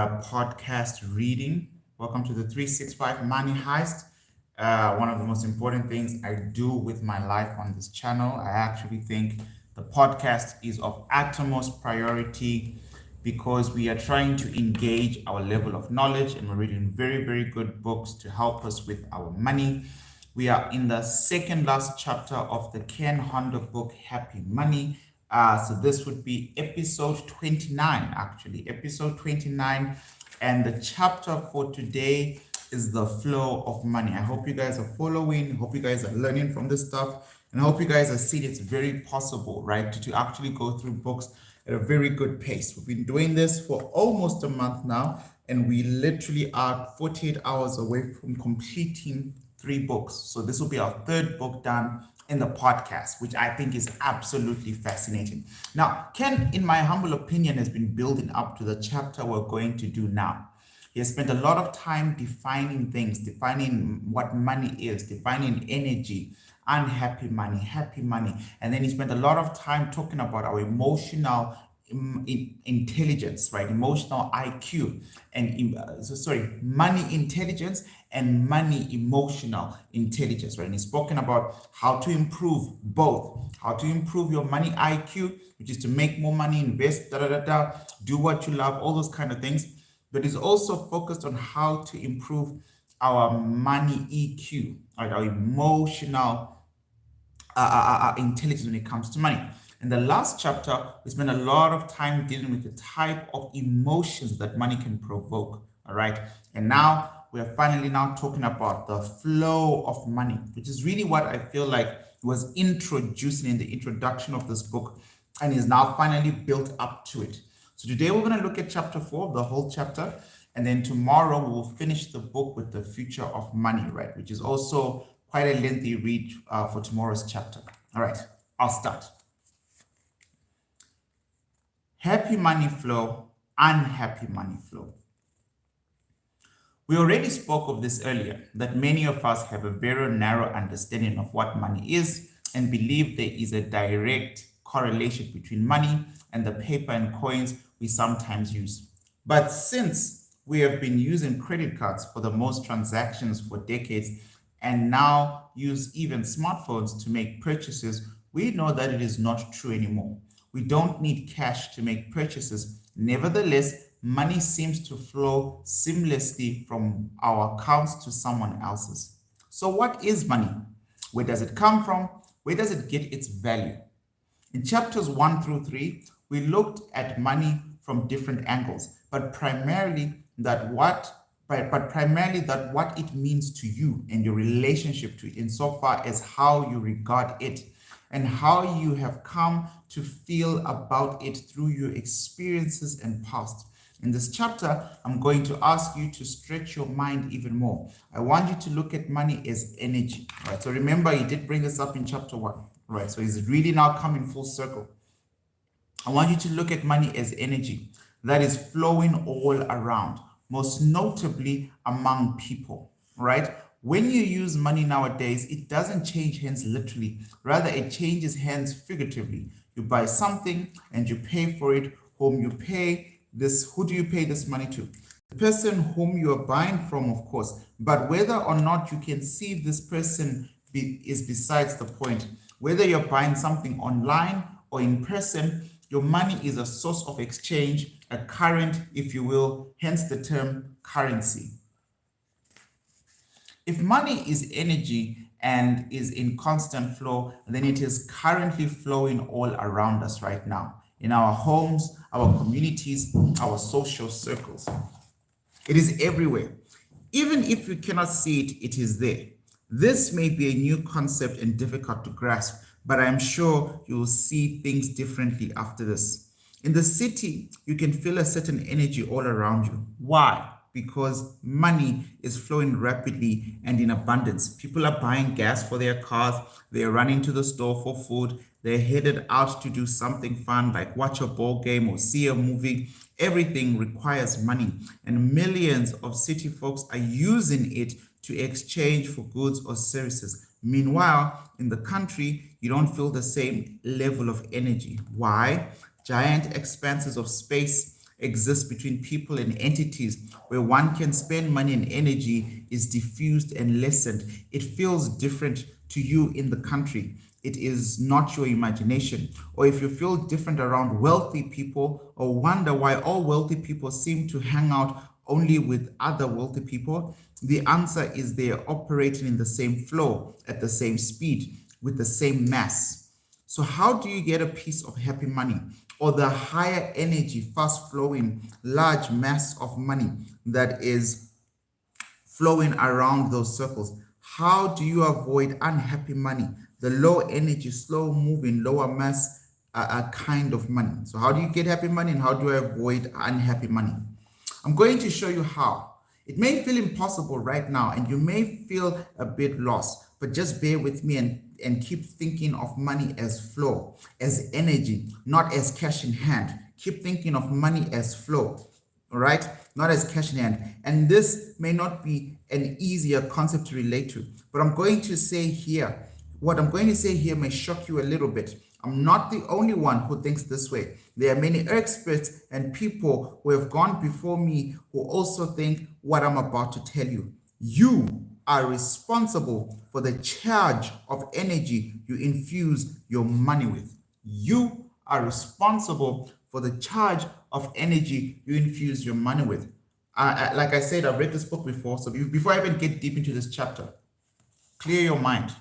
podcast reading. Welcome to the 365 Money Heist. One of the most important things I do with my life on this channel. I actually think the podcast is of utmost priority because we are trying to engage our level of knowledge and we're reading very, very good books to help us with our money. We are in the second last chapter of the Ken Honda book, Happy Money. So this would be episode 29, actually, episode 29. And the chapter for today is the flow of money. I hope you guys are following. I hope you guys are learning from this stuff. And I hope you guys are seeing it's very possible, right, to actually go through books at a very good pace. We've been doing this for almost a month now, and we literally are 48 hours away from completing 3 books. So this will be our 3rd book done in the podcast, which I think is absolutely fascinating. Now, Ken, in my humble opinion, has been building up to the chapter we're going to do now. He has spent a lot of time defining things, defining what money is, defining energy, unhappy money, happy money. And then he spent a lot of time talking about our emotional intelligence, right? Emotional IQ and money intelligence and money emotional intelligence, right? And he's spoken about how to improve both, how to improve your money IQ, which is to make more money, invest, do what you love, all those kind of things. But he's also focused on how to improve our money EQ, right? Our emotional intelligence when it comes to money. In the last chapter, we spent a lot of time dealing with the type of emotions that money can provoke, all right? And now we're finally now talking about the flow of money, which is really what I feel like was introducing in the introduction of this book and is now finally built up to it. So today we're going to look at chapter 4, the whole chapter, and then tomorrow we will finish the book with the future of money, right? Which is also quite a lengthy read for tomorrow's chapter. All right, I'll start. Happy money flow, unhappy money flow. We already spoke of this earlier, that many of us have a very narrow understanding of what money is and believe there is a direct correlation between money and the paper and coins we sometimes use. But since we have been using credit cards for the most transactions for decades and now use even smartphones to make purchases, we know that it is not true anymore. We don't need cash to make purchases. Nevertheless, money seems to flow seamlessly from our accounts to someone else's. So what is money? Where does it come from? Where does it get its value? In chapters 1 through 3, we looked at money from different angles, but primarily that what it means to you and your relationship to it, insofar as how you regard it and how you have come to feel about it through your experiences and past. In this chapter, I'm going to ask you to stretch your mind even more. I want you to look at money as energy. Right? So remember, he did bring this up in chapter 1. Right? So he's really now coming full circle. I want you to look at money as energy that is flowing all around, most notably among people. Right? When you use money nowadays, it doesn't change hands literally. Rather, it changes hands figuratively. You buy something and you pay for it. Who do you pay this money to? The person whom you are buying from, of course. But whether or not you can see this person is besides the point. Whether you're buying something online or in person, your money is a source of exchange, a current, if you will, hence the term currency. If money is energy and is in constant flow, then it is currently flowing all around us right now, in our homes, our communities, our social circles. It is everywhere. Even if you cannot see it, it is there. This may be a new concept and difficult to grasp, but I'm sure you will see things differently after this. In the city, you can feel a certain energy all around you. Why? Because money is flowing rapidly and in abundance. People are buying gas for their cars. They're running to the store for food. They're headed out to do something fun like watch a ball game or see a movie. Everything requires money, and millions of city folks are using it to exchange for goods or services. Meanwhile, in the country, you don't feel the same level of energy. Why? Giant expanses of space, exists between people and entities, where one can spend money and energy, is diffused and lessened. It feels different to you in the country. It is not your imagination. Or if you feel different around wealthy people, or wonder why all wealthy people seem to hang out only with other wealthy people, the answer is they are operating in the same flow, at the same speed, with the same mass. So how do you get a piece of happy money, or the higher energy, fast flowing, large mass of money that is flowing around those circles? How do you avoid unhappy money, the low energy, slow moving, lower mass kind of money? So how do you get happy money, and how do I avoid unhappy money? I'm going to show you how. It may feel impossible right now, and you may feel a bit lost, but just bear with me and keep thinking of money as flow, as energy, not as cash in hand. Keep thinking of money as flow, all right? Not as cash in hand. And this may not be an easier concept to relate to, but what I'm going to say here may shock you a little bit. I'm not the only one who thinks this way. There are many experts and people who have gone before me who also think what I'm about to tell you. You are responsible for the charge of energy you infuse your money with. You are responsible for the charge of energy you infuse your money with. Like I said, I've read this book before, so before I even get deep into this chapter, clear your mind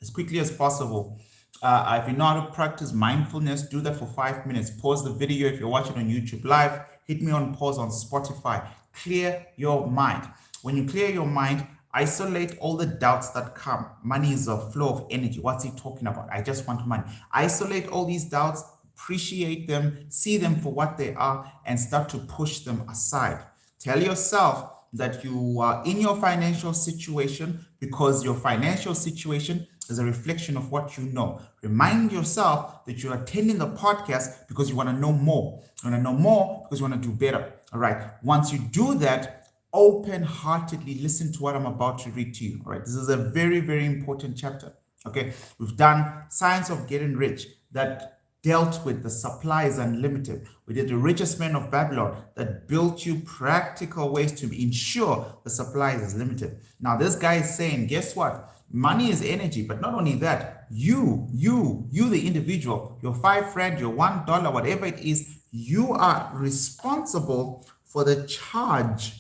as quickly as possible. If you know how to practice mindfulness, do that for 5 minutes. Pause the video if you're watching on YouTube Live. Hit me on pause on Spotify. Clear your mind. When you clear your mind, isolate all the doubts that come. Money is a flow of energy. What's he talking about? I just want money. Isolate all these doubts, appreciate them, see them for what they are, and start to push them aside. Tell yourself that you are in your financial situation because your financial situation is a reflection of what you know. Remind yourself that you're attending the podcast because you want to know more. You want to know more because you want to do better. All right. Once you do that, open-heartedly listen to what I'm about to read to you. All right. This is a very, very important chapter. Okay. We've done Science of Getting Rich that dealt with the supply is unlimited. We did The Richest Man of Babylon that built you practical ways to ensure the supply is limited. Now, this guy is saying, guess what? Money is energy, but not only that, you, the individual, your 5 friend, your $1, whatever it is, you are responsible for the charge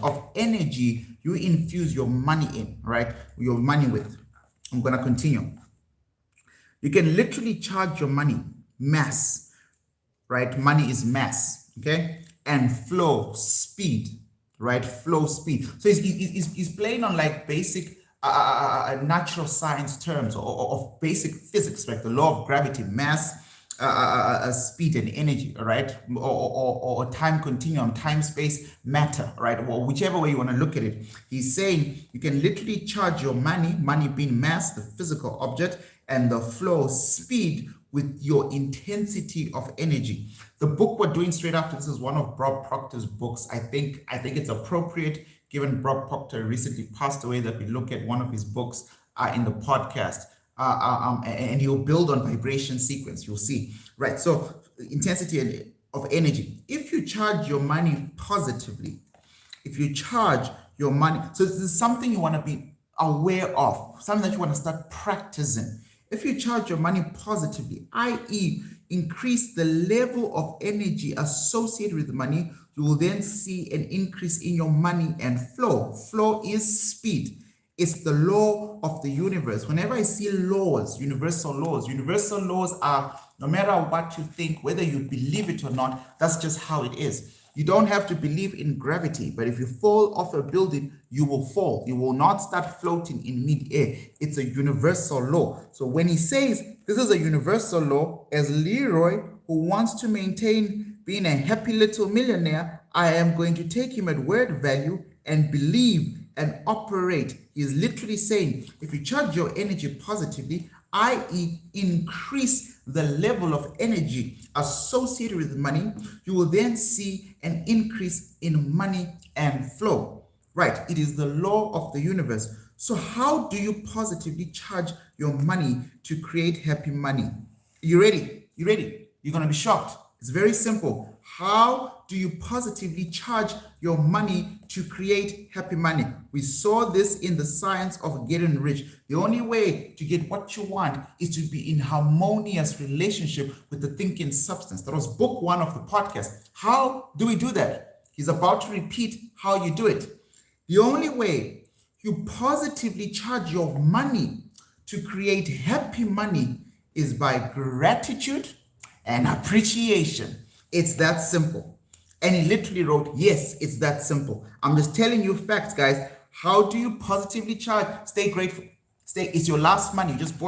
of energy you infuse your money in, right? Your money with. I'm going to continue. You can literally charge your money, mass, right? Money is mass, okay? And flow, speed, right? Flow, speed. So he's playing on like basic natural science terms or of basic physics, like the law of gravity, mass, speed and energy, right? Or time continuum, time, space, matter, right? Or whichever way you want to look at it. He's saying you can literally charge your money being mass, the physical object, and the flow, speed, with your intensity of energy. The book we're doing straight after this is one of Bob Proctor's books. I think it's appropriate, given Bob Proctor recently passed away, that we look at one of his books in the podcast. And he'll build on vibration sequence, you'll see. Right, so intensity of energy. If you charge your money positively, so this is something you want to be aware of, something that you want to start practicing. If you charge your money positively, i.e., increase the level of energy associated with the money, you will then see an increase in your money and flow. Flow is speed. It's the law of the universe. Whenever I see laws, universal laws are, no matter what you think, whether you believe it or not, that's just how it is. You don't have to believe in gravity, but if you fall off a building, you will fall. You will not start floating in mid-air. It's a universal law. So when he says this is a universal law, as Leroy, who wants to maintain being a happy little millionaire, I am going to take him at word value and believe and operate. He's literally saying, if you charge your energy positively, i.e., increase the level of energy associated with money, you will then see an increase in money and flow. Right, it is the law of the universe. So how do you positively charge your money to create happy money? You ready? You're going to be shocked. It's very simple. How do you positively charge your money to create happy money? We saw this in the science of getting rich. The only way to get what you want is to be in harmonious relationship with the thinking substance. That was book 1 of the podcast. How do we do that? He's about to repeat how you do it. The only way you positively charge your money to create happy money is by gratitude and appreciation. It's that simple. And he literally wrote, yes, it's that simple. I'm just telling you facts, guys. How do you positively charge? Stay grateful. It's your last money. You just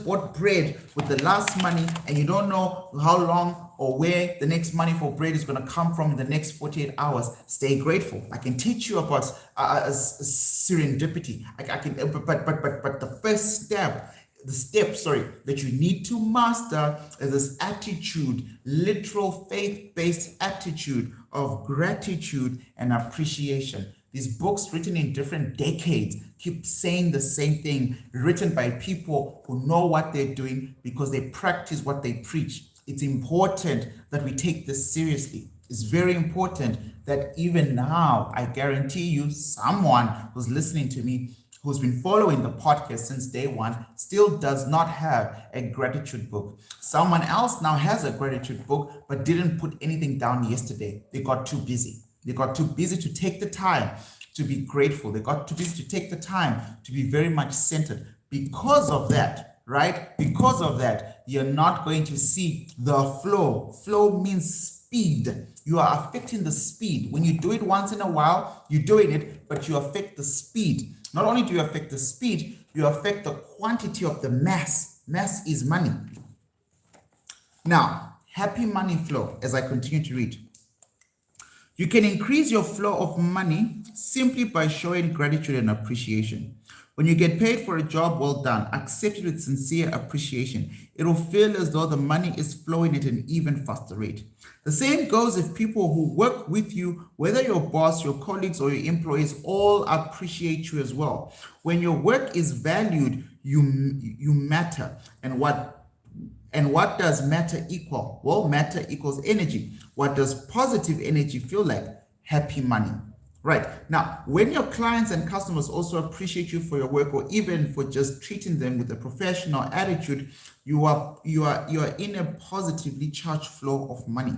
bought bread with the last money, and you don't know how long or where the next money for bread is going to come from in the next 48 hours. Stay grateful. I can teach you about serendipity. I can, but the first step, that you need to master is this attitude, literal faith-based attitude of gratitude and appreciation. These books written in different decades keep saying the same thing, written by people who know what they're doing because they practice what they preach. It's important that we take this seriously. It's very important that even now, I guarantee you, someone who's listening to me, who's been following the podcast since day one, still does not have a gratitude book. Someone else now has a gratitude book, but didn't put anything down yesterday. They got too busy. They got too busy to take the time to be grateful. They got too busy to take the time to be very much centered. Because of that, right? Because of that, you're not going to see the flow. Flow means speed. You are affecting the speed. When you do it once in a while, you're doing it, but you affect the speed. Not only do you affect the speed, you affect the quantity of the mass. Mass is money. Now, happy money flow, as I continue to read. You can increase your flow of money simply by showing gratitude and appreciation. When you get paid for a job well done, accept it with sincere appreciation. It will feel as though the money is flowing at an even faster rate. The same goes if people who work with you, whether your boss, your colleagues, or your employees, all appreciate you as well. When your work is valued, you matter. And what does matter equal? Well, matter equals energy. What does positive energy feel like? Happy money. Right. Now, when your clients and customers also appreciate you for your work, or even for just treating them with a professional attitude, you are in a positively charged flow of money.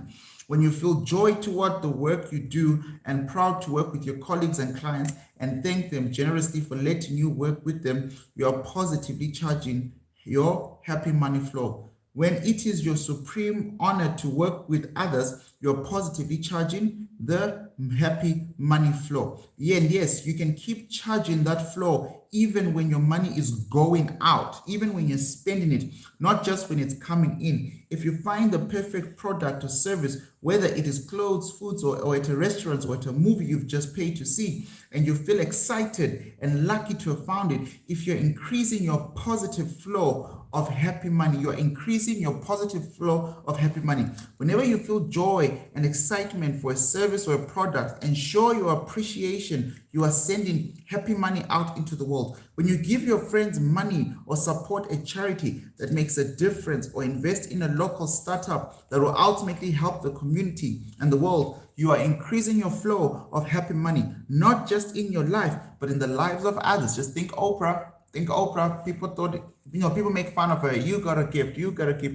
When you feel joy toward the work you do and proud to work with your colleagues and clients and thank them generously for letting you work with them, you are positively charging your happy money flow. When it is your supreme honor to work with others, you're positively charging the happy money flow. Yeah, and yes, you can keep charging that flow even when your money is going out, even when you're spending it, not just when it's coming in. If you find the perfect product or service, whether it is clothes, foods, or at a restaurant or at a movie you've just paid to see, and you feel excited and lucky to have found it, if you're increasing your positive flow of happy money, you're increasing your positive flow of happy money. Whenever you feel joy and excitement for a service or a product, and show your appreciation, you are sending happy money out into the world. When you give your friends money or support a charity that makes a difference, or invest in a local startup that will ultimately help the community and the world, you are increasing your flow of happy money, not just in your life, but in the lives of others. Just think Oprah. People thought, people make fun of her. You got a gift.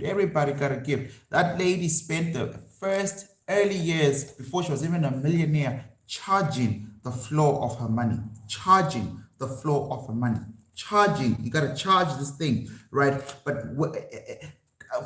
Everybody got a gift. That lady spent the first early years before she was even a millionaire charging the flow of her money. Charging the flow of her money. Charging. You got to charge this thing, right? But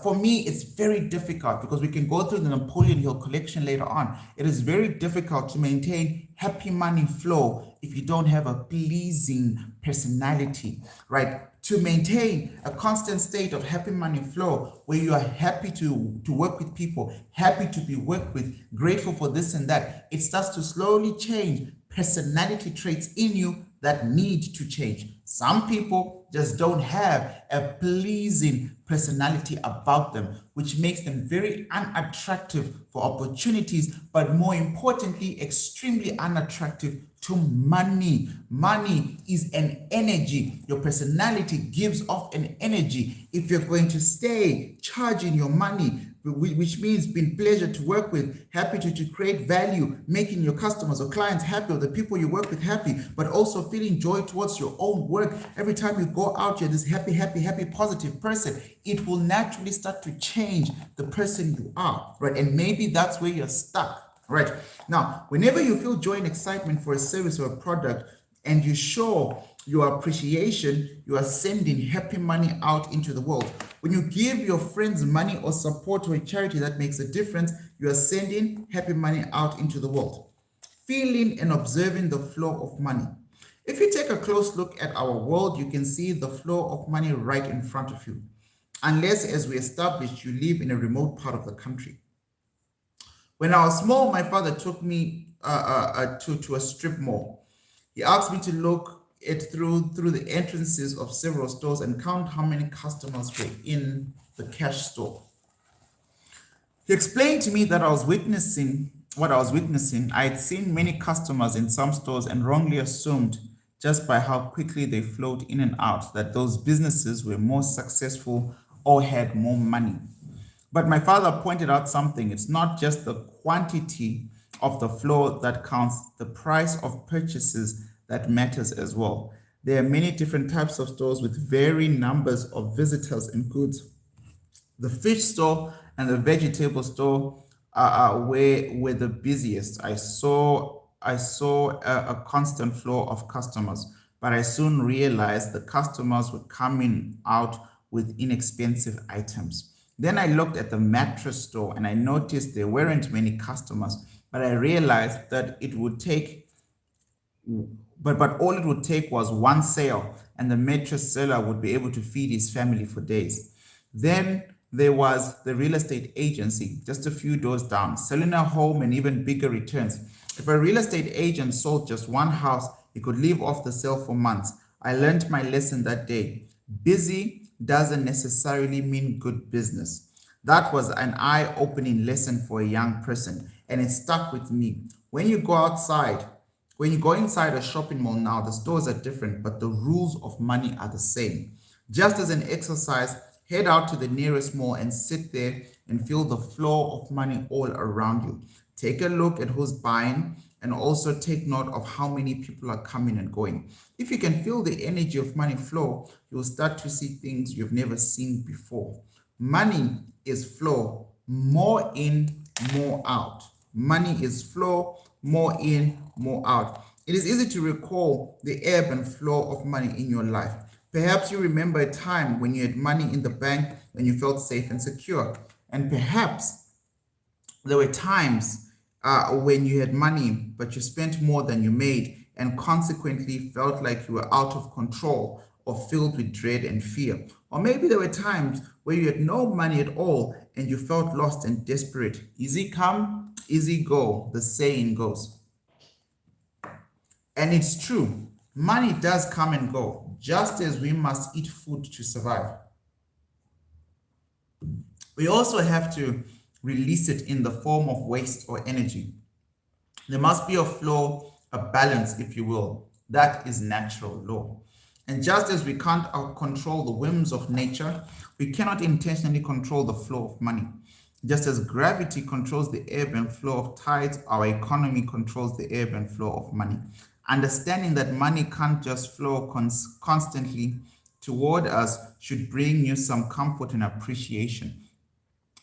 for me, it's very difficult, because we can go through the Napoleon Hill collection later on. It is very difficult to maintain happy money flow if you don't have a pleasing personality, right? To maintain a constant state of happy money flow, where you are happy to work with people, happy to be worked with, grateful for this and that, it starts to slowly change personality traits in you that need to change. Some people just don't have a pleasing personality about them, which makes them very unattractive for opportunities, but more importantly, extremely unattractive to money. Money is an energy. Your personality gives off an energy. If you're going to stay charging your money which means being pleasure to work with, happy to create value, making your customers or clients happy, or the people you work with happy, but also feeling joy towards your own work. Every time you go out, you're this happy, positive person. It will naturally start to change the person you are, right? And maybe that's where you're stuck. Right. Now, whenever you feel joy and excitement for a service or a product and you show your appreciation, you are sending happy money out into the world. When you give your friends money or support to a charity that makes a difference, you are sending happy money out into the world. Feeling and observing the flow of money. If you take a close look at our world, you can see the flow of money right in front of you. Unless, as we established, you live in a remote part of the country. When I was small, my father took me to a strip mall. He asked me to look through the entrances of several stores and count how many customers were in the cash store. He explained to me that I was witnessing what I was witnessing. I had seen many customers in some stores and wrongly assumed, just by how quickly they flowed in and out, that those businesses were more successful or had more money. But my father pointed out something. It's not just the quantity of the flow that counts, the price of purchases that matters as well. There are many different types of stores with varying numbers of visitors and goods. The fish store and the vegetable store were the busiest. I saw a constant flow of customers, but I soon realized the customers were coming out with inexpensive items. Then I looked at the mattress store and I noticed there weren't many customers, but I realized that it would take, but all it would take was one sale and the mattress seller would be able to feed his family for days. Then there was the real estate agency, just a few doors down, selling a home and even bigger returns. If a real estate agent sold just one house, he could live off the sale for months. I learned my lesson that day. Busy doesn't necessarily mean good business. That was an eye-opening lesson for a young person, and it stuck with me. When you go inside a shopping mall now, the stores are different, but the rules of money are the same. Just as an exercise, head out to the nearest mall and sit there and feel the flow of money all around you. Take a look at who's buying and also take note of how many people are coming and going. If you can feel the energy of money flow, you'll start to see things you've never seen before. Money is flow, more in, more out. Money is flow, more in, more out. It is easy to recall the ebb and flow of money in your life. Perhaps you remember a time when you had money in the bank and you felt safe and secure. And perhaps there were times when you had money, but you spent more than you made and consequently felt like you were out of control or filled with dread and fear. Or maybe there were times where you had no money at all and you felt lost and desperate. Easy come, easy go, the saying goes. And it's true. Money does come and go, just as we must eat food to survive. We also have to release it in the form of waste or energy. There must be a flow, a balance, if you will. That is natural law. And just as we can't control the whims of nature, we cannot intentionally control the flow of money. Just as gravity controls the ebb and flow of tides, our economy controls the ebb and flow of money. Understanding that money can't just flow constantly toward us should bring you some comfort and appreciation.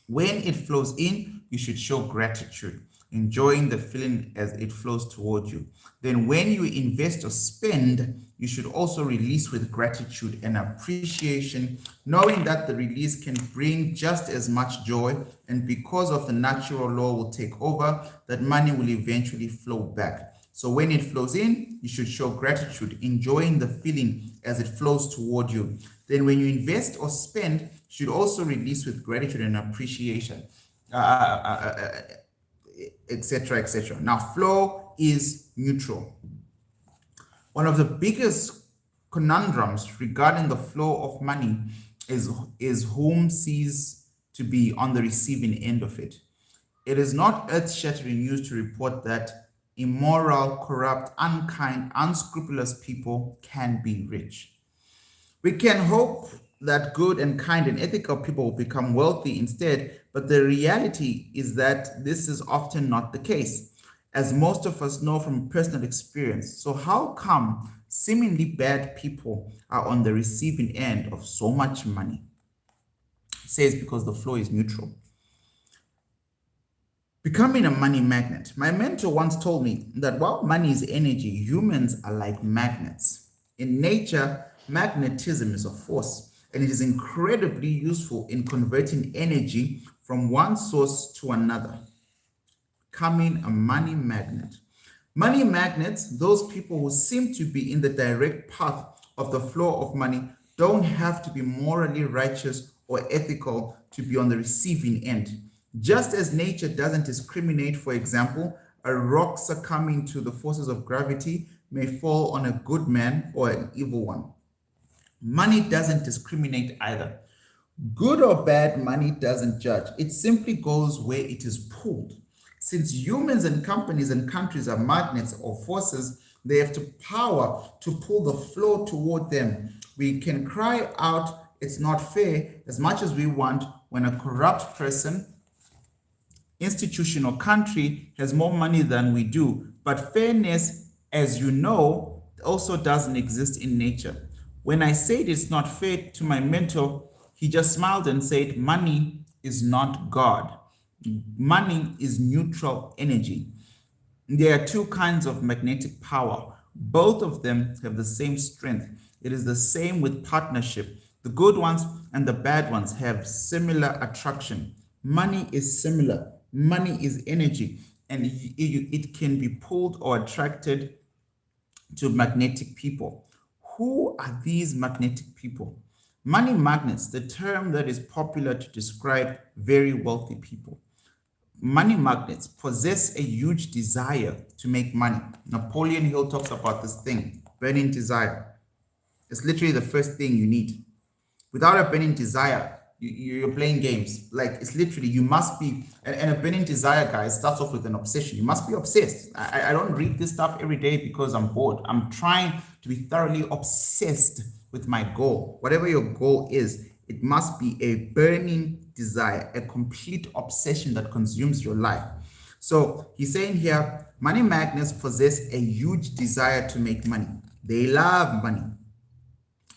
When it flows in, you should show gratitude, enjoying the feeling as it flows toward you. Then when you invest or spend, you should also release with gratitude and appreciation, knowing that the release can bring just as much joy, and because of the natural law will take over, that money will eventually flow back. So when it flows in, you should show gratitude, enjoying the feeling as it flows toward you. Then when you invest or spend, you should also release with gratitude and appreciation, etc., etc. Now, flow is neutral. One of the biggest conundrums regarding the flow of money is whom sees to be on the receiving end of it. It is not earth-shattering news to report that immoral, corrupt, unkind, unscrupulous people can be rich. We can hope that good and kind and ethical people will become wealthy instead, but the reality is that this is often not the case, as most of us know from personal experience. So, how come seemingly bad people are on the receiving end of so much money? It says because the flow is neutral. Becoming a money magnet. My mentor once told me that while money is energy, humans are like magnets. In nature, magnetism is a force, and it is incredibly useful in converting energy from one source to another. Becoming a money magnet. Money magnets, those people who seem to be in the direct path of the flow of money, don't have to be morally righteous or ethical to be on the receiving end. Just as nature doesn't discriminate, for example, a rock succumbing to the forces of gravity may fall on a good man or an evil one. Money doesn't discriminate either. Good or bad, money doesn't judge. It simply goes where it is pulled. Since humans and companies and countries are magnets or forces, they have the power to pull the flow toward them. We can cry out, it's not fair, as much as we want when a corrupt person, institution, or country has more money than we do. But fairness, as you know, also doesn't exist in nature. When I said it's not fair to my mentor, he just smiled and said, money is not God. Money is neutral energy. There are two kinds of magnetic power. Both of them have the same strength. It is the same with partnership. The good ones and the bad ones have similar attraction. Money is similar. Money is energy, and it can be pulled or attracted to magnetic people. Who are these magnetic people? Money magnets, the term that is popular to describe very wealthy people. Money magnets possess a huge desire to make money. Napoleon Hill talks about this thing, burning desire. It's literally the first thing you need. Without a burning desire, you're playing games. Like, it's literally, you must be, and a burning desire, guys, starts off with an obsession. You must be obsessed. I don't read this stuff every day because I'm bored. I'm trying to be thoroughly obsessed with my goal. Whatever your goal is, it must be a burning desire, a complete obsession that consumes your life. So he's saying here, money magnets possess a huge desire to make money. They love money.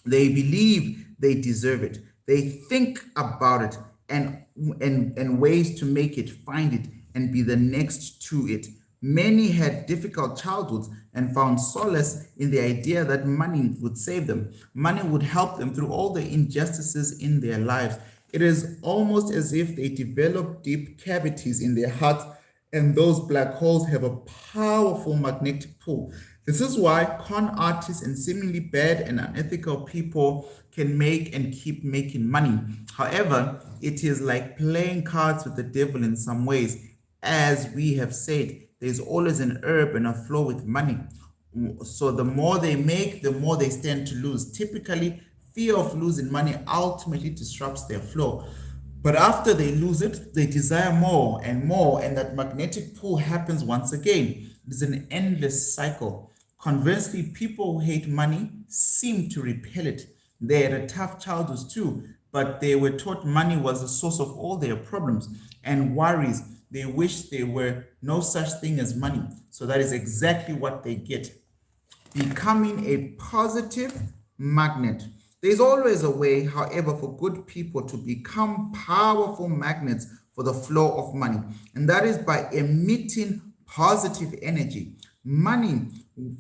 They believe they deserve it. They think about it and ways to make it, find it, and be the next to it. Many had difficult childhoods and found solace in the idea that money would save them. Money would help them through all the injustices in their lives. It is almost as if they develop deep cavities in their hearts, and those black holes have a powerful magnetic pull. This is why con artists and seemingly bad and unethical people can make and keep making money. However, it is like playing cards with the devil in some ways. As we have said, there's always an ebb and a flow with money. So the more they make, the more they stand to lose. Typically, fear of losing money ultimately disrupts their flow. But after they lose it, they desire more, and that magnetic pull happens once again. It's an endless cycle. Conversely, people who hate money seem to repel it. They had a tough childhood too, but they were taught money was the source of all their problems and worries. They wish there were no such thing as money. So that is exactly what they get. Becoming a positive magnet. There's always a way, however, for good people to become powerful magnets for the flow of money, and that is by emitting positive energy. Money,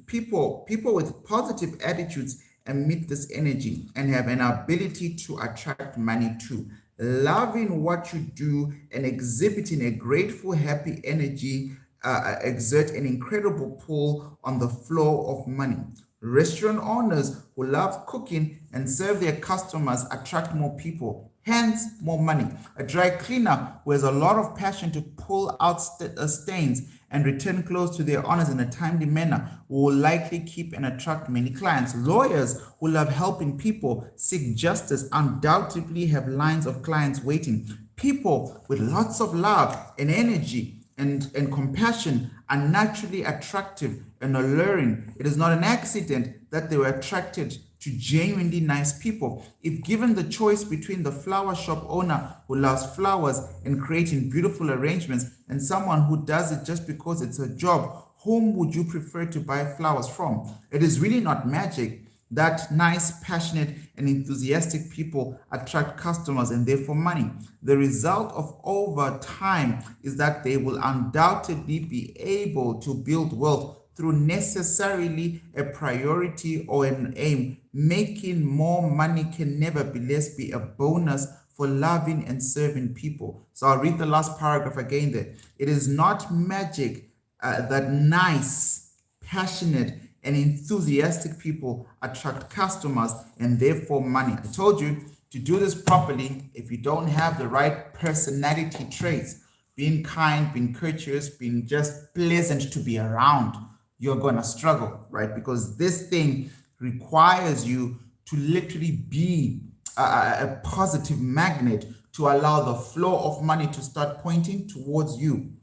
people with positive attitudes emit this energy and have an ability to attract money too. Loving what you do and exhibiting a grateful, happy energy exert an incredible pull on the flow of money. Restaurant owners who love cooking and serve their customers attract more people, hence more money. A dry cleaner who has a lot of passion to pull out stains and return clothes to their owners in a timely manner will likely keep and attract many clients. Lawyers who love helping people seek justice undoubtedly have lines of clients waiting. People with lots of love and energy and compassion are naturally attractive and alluring. It is not an accident that they were attracted to genuinely nice people. If given the choice between the flower shop owner who loves flowers and creating beautiful arrangements and someone who does it just because it's a job, whom would you prefer to buy flowers from? It is really not magic that nice, passionate, and enthusiastic people attract customers and therefore money. The result of over time is that they will undoubtedly be able to build wealth through necessarily a priority or an aim. Making more money can nevertheless be a bonus for loving and serving people. So I'll read the last paragraph again there. It is not magic that nice, passionate, and enthusiastic people attract customers and therefore money. I told you to do this properly. If you don't have the right personality traits, being kind, being courteous, being just pleasant to be around, you're gonna struggle, right? Because this thing requires you to literally be a positive magnet to allow the flow of money to start pointing towards you.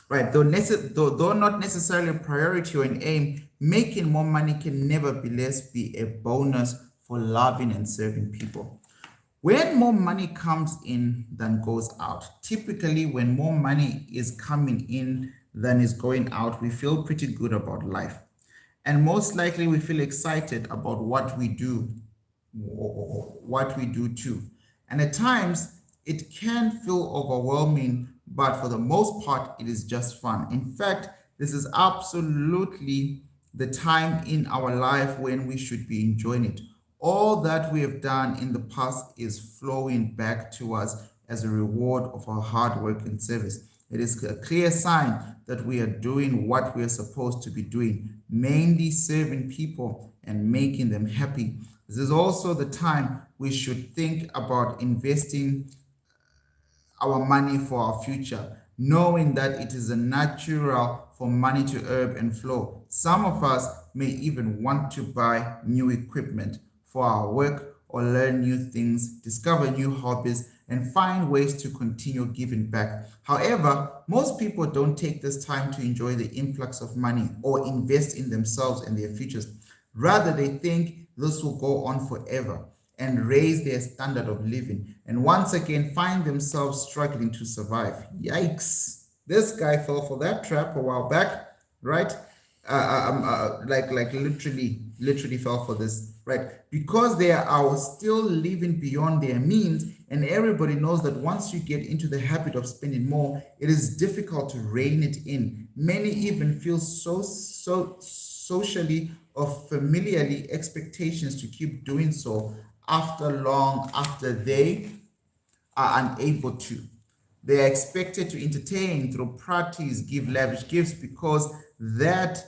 Right, though not necessarily a priority or an aim, making more money can nevertheless be a bonus for loving and serving people. When more money comes in than goes out, typically when more money is coming in than is going out, we feel pretty good about life. And most likely we feel excited about what we do too. And at times it can feel overwhelming, but for the most part, it is just fun. In fact, this is absolutely the time in our life when we should be enjoying it. All that we have done in the past is flowing back to us as a reward of our hard work and service. It is a clear sign that we are doing what we are supposed to be doing, mainly serving people and making them happy. This is also the time we should think about investing our money for our future, knowing that it is a natural for money to ebb and flow. Some of us may even want to buy new equipment for our work or learn new things, discover new hobbies, and find ways to continue giving back. However, most people don't take this time to enjoy the influx of money or invest in themselves and their futures. Rather, they think this will go on forever and raise their standard of living, and once again find themselves struggling to survive. Yikes! This guy fell for that trap a while back, right? Like literally fell for this, right? Because they are still living beyond their means, and everybody knows that once you get into the habit of spending more, it is difficult to rein it in. Many even feel so socially or familiarly expectations to keep doing so after they are unable to. They are expected to entertain, through parties, give lavish gifts, because that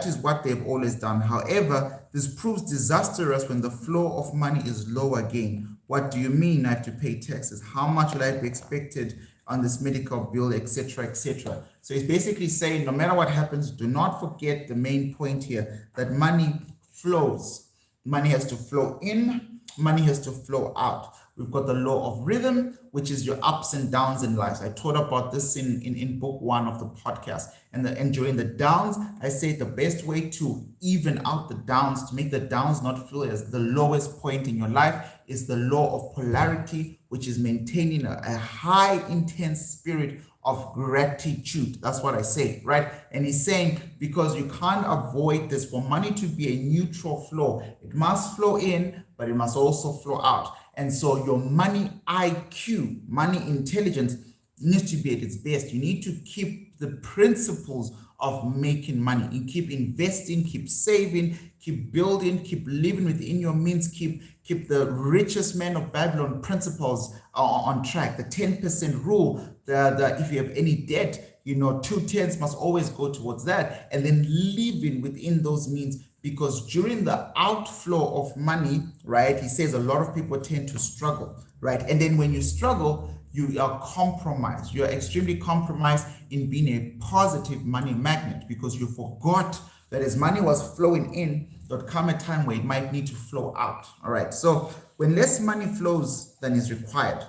is what they've always done. However, this proves disastrous when the flow of money is low again. What do you mean I have to pay taxes? How much will I be expected on this medical bill, etc., etc.? So it's basically saying, no matter what happens, do not forget the main point here, that money flows. Money has to flow in, money has to flow out. We've got the law of rhythm, which is your ups and downs in life. I taught about this in book 1 of the podcast. And during the downs, I say the best way to even out the downs, to make the downs not feel as the lowest point in your life, is the law of polarity, which is maintaining a high, intense spirit of gratitude. That's what I say, right? And he's saying, because you can't avoid this, for money to be a neutral flow, it must flow in, but it must also flow out. And so your money IQ, money intelligence, needs to be at its best. You need to keep the principles of making money. You keep investing, keep saving, keep building, keep living within your means, keep the richest man of Babylon principles on track. The 10% rule, the if you have any debt, 2/10 must always go towards that, and then living within those means. Because during the outflow of money, right, he says a lot of people tend to struggle, right? And then when you struggle, you are compromised. You are extremely compromised in being a positive money magnet, because you forgot that as money was flowing in, there'd come a time where it might need to flow out. All right. So when less money flows than is required,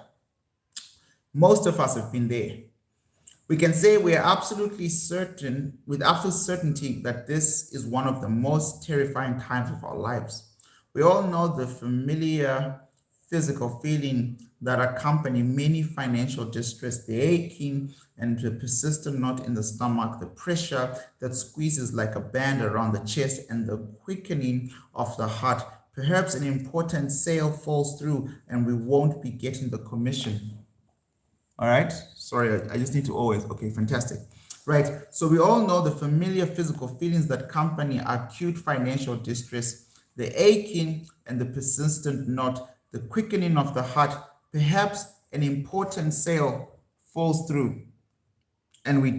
most of us have been there. We can say we are absolutely certain, with absolute certainty, that this is one of the most terrifying times of our lives. We all know the familiar physical feeling that accompany many financial distress, the aching and the persistent knot in the stomach, the pressure that squeezes like a band around the chest, and the quickening of the heart. Perhaps an important sale falls through and we won't be getting the commission. All right. Sorry, I just need to always. Okay, fantastic. Right. So we all know the familiar physical feelings that accompany acute financial distress, the aching and the persistent knot, the quickening of the heart. Perhaps an important sale falls through and we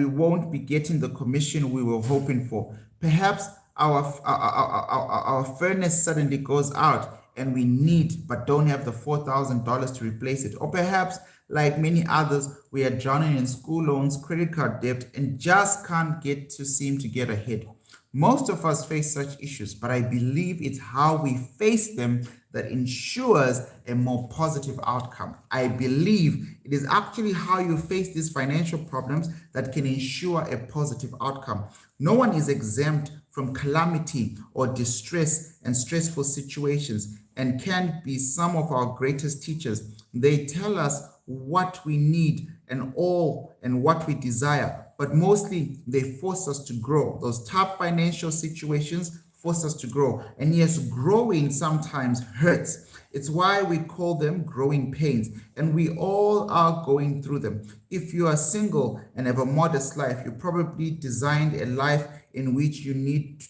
won't be getting the commission we were hoping for. Perhaps our furnace suddenly goes out and we need but don't have the $4,000 to replace it. Or perhaps, like many others, we are drowning in school loans, credit card debt, and just can't seem to get ahead. Most of us face such issues, but I believe it's how we face them that ensures a more positive outcome. I believe it is actually how you face these financial problems that can ensure a positive outcome. No one is exempt from calamity or distress and stressful situations, and can be some of our greatest teachers. They tell us what we need and what we desire, but mostly they force us to grow. Those tough financial situations force us to grow. And yes, growing sometimes hurts. It's why we call them growing pains, and we all are going through them. If you are single and have a modest life, you probably designed a life in which you need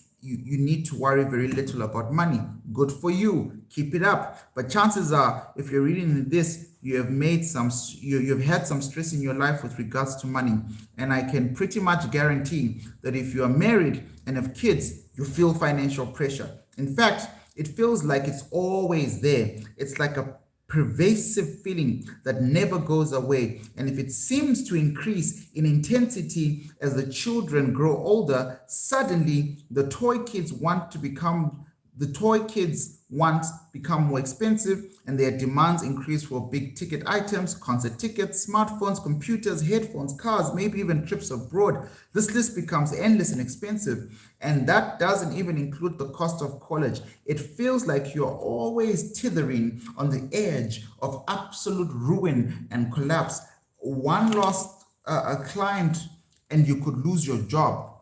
to worry very little about money. Good for you. Keep it up. But chances are, if you're reading this, you've had some stress in your life with regards to money. And I can pretty much guarantee that if you are married and have kids, you feel financial pressure. In fact, it feels like it's always there. It's like a pervasive feeling that never goes away. And if it seems to increase in intensity as the children grow older, suddenly the toy kids become more expensive, and their demands increase for big ticket items, concert tickets, smartphones, computers, headphones, cars, maybe even trips abroad. This list becomes endless and expensive, and that doesn't even include the cost of college. It feels like you're always tethering on the edge of absolute ruin and collapse. One lost a client and you could lose your job.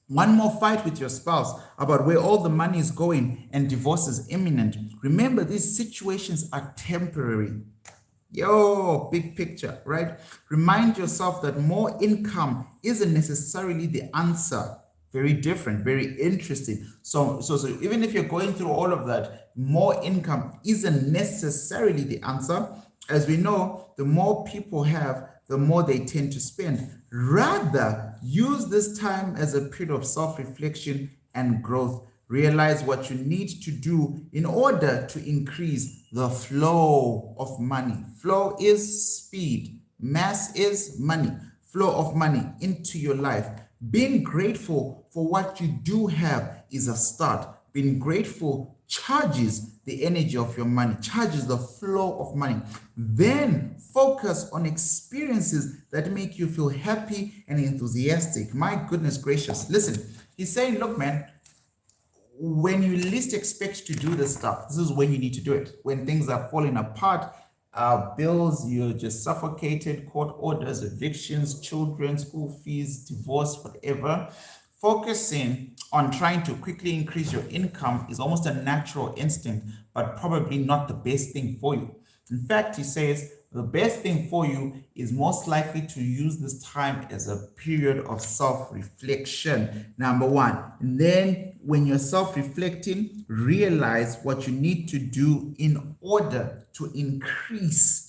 One more fight with your spouse about where all the money is going, and divorce is imminent. Remember, these situations are temporary. Yo, big picture, right? Remind yourself that more income isn't necessarily the answer. Very different, very interesting. So even if you're going through all of that, more income isn't necessarily the answer. As we know, the more people have, the more they tend to spend. Rather, use this time as a period of self-reflection and growth. Realize what you need to do in order to increase the flow of money. Flow is speed. Mass is money. Flow of money into your life. Being grateful for what you do have is a start. Being grateful charges the energy of your money, charges the flow of money. Then focus on experiences that make you feel happy and enthusiastic. My goodness gracious. Listen, he's saying, look, man, when you least expect to do this stuff, this is when you need to do it. When things are falling apart, bills, you're just suffocated, court orders, evictions, children, school fees, divorce, whatever. Focusing on trying to quickly increase your income is almost a natural instinct, but probably not the best thing for you. In fact, he says the best thing for you is most likely to use this time as a period of self-reflection, number one. And then when you're self-reflecting, realize what you need to do in order to increase,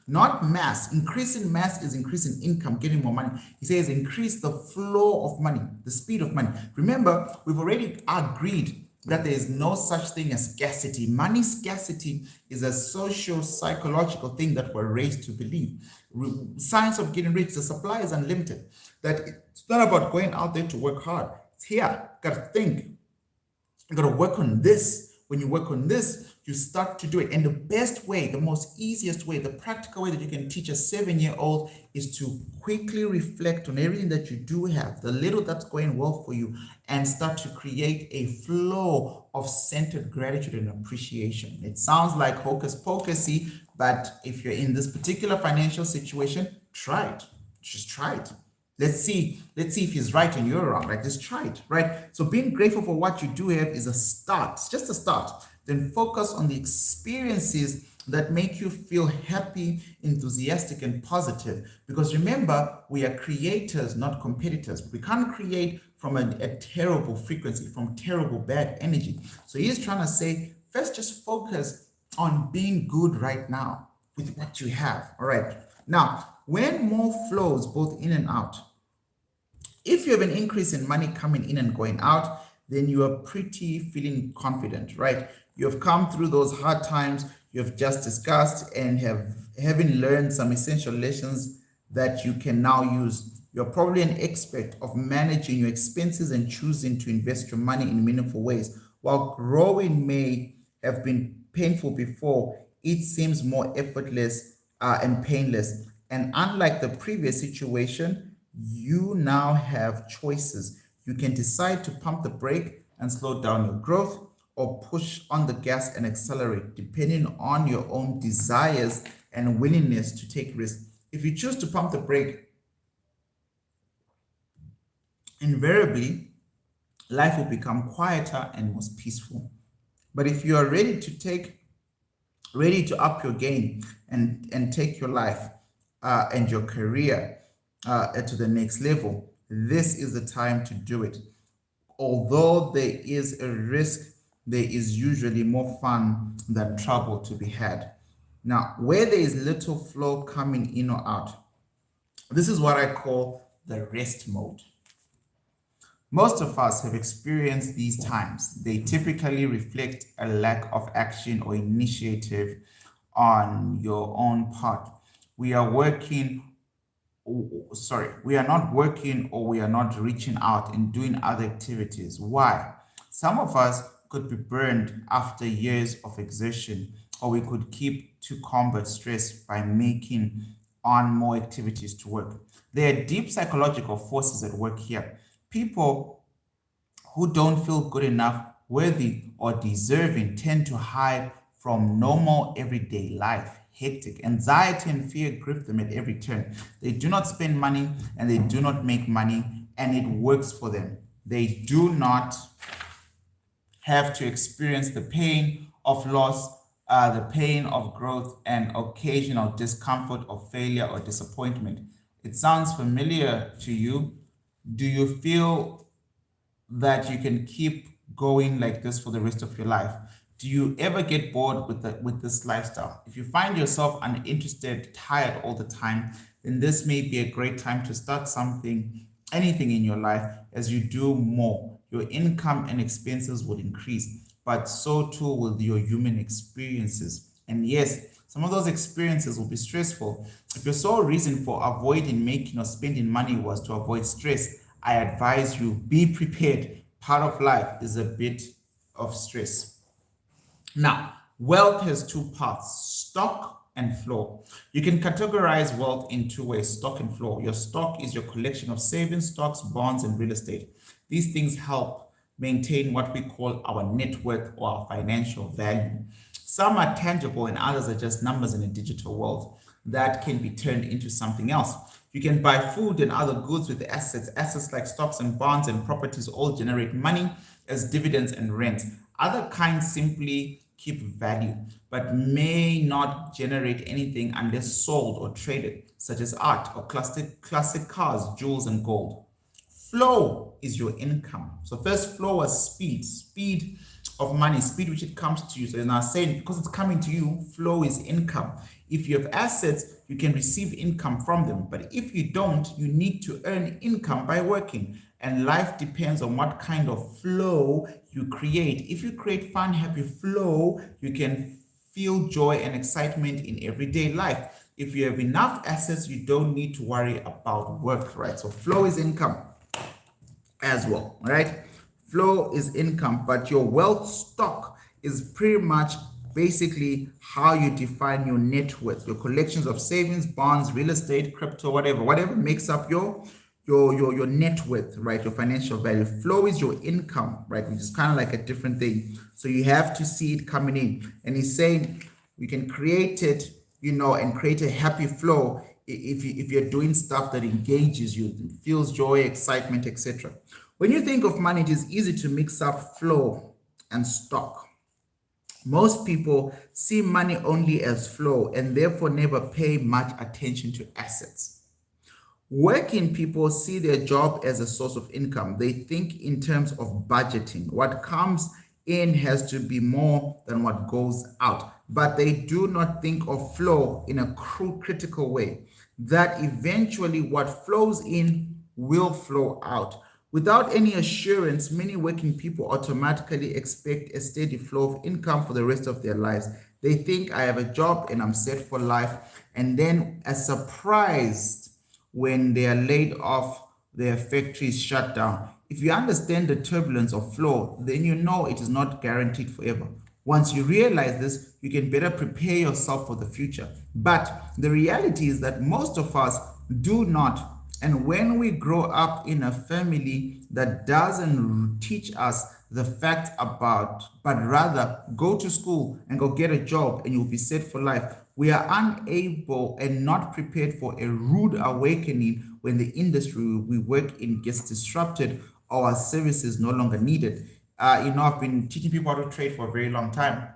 not mass. Increasing mass is increasing income, getting more money. He says increase the flow of money, the speed of money. Remember, we've already agreed that there is no such thing as scarcity. Money scarcity is a social psychological thing that we're raised to believe. Science of getting rich, the supply is unlimited. That it's not about going out there to work hard. It's here. You gotta think. You gotta work on this. When you work on this, you start to do it. And the best way, the most easiest way, the practical way that you can teach a 7-year-old is to quickly reflect on everything that you do have, the little that's going well for you, and start to create a flow of centered gratitude and appreciation. It sounds like hocus pocusy, but if you're in this particular financial situation, try it. Just try it. Let's see if he's right and you're wrong. Like, just try it, right? So being grateful for what you do have is a start. It's just a start. Then focus on the experiences that make you feel happy, enthusiastic, and positive. Because remember, we are creators, not competitors. We can't create from a terrible frequency, from terrible bad energy. So he's trying to say, first, just focus on being good right now with what you have. All right. Now, when more flows both in and out, if you have an increase in money coming in and going out, then you are pretty feeling confident, right? You have come through those hard times you have just discussed and having learned some essential lessons that you can now use. You're probably an expert of managing your expenses and choosing to invest your money in meaningful ways. While growing may have been painful before, it seems more effortless and painless. And unlike the previous situation, you now have choices. You can decide to pump the brake and slow down your growth, or push on the gas and accelerate, depending on your own desires and willingness to take risks. If you choose to pump the brake, invariably, life will become quieter and more peaceful. But if you are ready to up your game and take your life and your career to the next level, this is the time to do it. Although there is a risk, there is usually more fun than trouble to be had. Now, where there is little flow coming in or out, this is what I call the rest mode. Most of us have experienced these times. They typically reflect a lack of action or initiative on your own part. We are not working, or we are not reaching out and doing other activities. Why? Some of us could be burned after years of exertion, or we could keep to combat stress by making on more activities to work. There are deep psychological forces at work here. People who don't feel good enough, worthy, or deserving tend to hide from normal everyday life. Hectic anxiety and fear grip them at every turn. They do not spend money and they do not make money, and it works for them. They do not have to experience the pain of loss, the pain of growth, and occasional discomfort of failure or disappointment. It sounds familiar to you. Do you feel that you can keep going like this for the rest of your life? Do you ever get bored with this lifestyle? If you find yourself uninterested, tired all the time, then this may be a great time to start anything in your life. As you do more, your income and expenses will increase, but so too will your human experiences. And yes, some of those experiences will be stressful. If your sole reason for avoiding making or spending money was to avoid stress, I advise you, be prepared. Part of life is a bit of stress. Now, wealth has two parts, stock and flow. You can categorize wealth in two ways, stock and flow. Your stock is your collection of savings, stocks, bonds, and real estate. These things help maintain what we call our net worth or our financial value. Some are tangible and others are just numbers in a digital world that can be turned into something else. You can buy food and other goods with assets. Assets like stocks and bonds and properties all generate money as dividends and rent. Other kinds simply keep value, but may not generate anything unless sold or traded, such as art or classic cars, jewels, and gold. Flow is your income. So first, flow was speed of money, speed which it comes to you. So now saying, because it's coming to you, flow is income. If you have assets, you can receive income from them. But if you don't, you need to earn income by working. And life depends on what kind of flow you create. If you create fun, happy flow, you can feel joy and excitement in everyday life. If you have enough assets, you don't need to worry about work, right? So flow is income as well, right? Flow is income, but your wealth stock is pretty much basically how you define your net worth, your collections of savings, bonds, real estate, crypto, whatever makes up your net worth, right? Your financial value. Flow is your income, right? Which is kind of like a different thing. So you have to see it coming in. And he's saying we can create it, and create a happy flow if you're doing stuff that engages you, feels joy, excitement, etc. When you think of money, it is easy to mix up flow and stock. Most people see money only as flow and therefore never pay much attention to assets. Working people see their job as a source of income. They think in terms of budgeting. What comes in has to be more than what goes out. But they do not think of flow in a critical way, that eventually what flows in will flow out. Without any assurance, many working people automatically expect a steady flow of income for the rest of their lives. They think, I have a job and I'm set for life, and then are surprised when they are laid off, their factories shut down. If you understand the turbulence of flow, then you know it is not guaranteed forever. Once you realize this, you can better prepare yourself for the future. But the reality is that most of us do not. And when we grow up in a family that doesn't teach us the fact about, but rather go to school and go get a job and you'll be set for life, we are unable and not prepared for a rude awakening when the industry we work in gets disrupted or our services no longer needed. I've been teaching people how to trade for a very long time.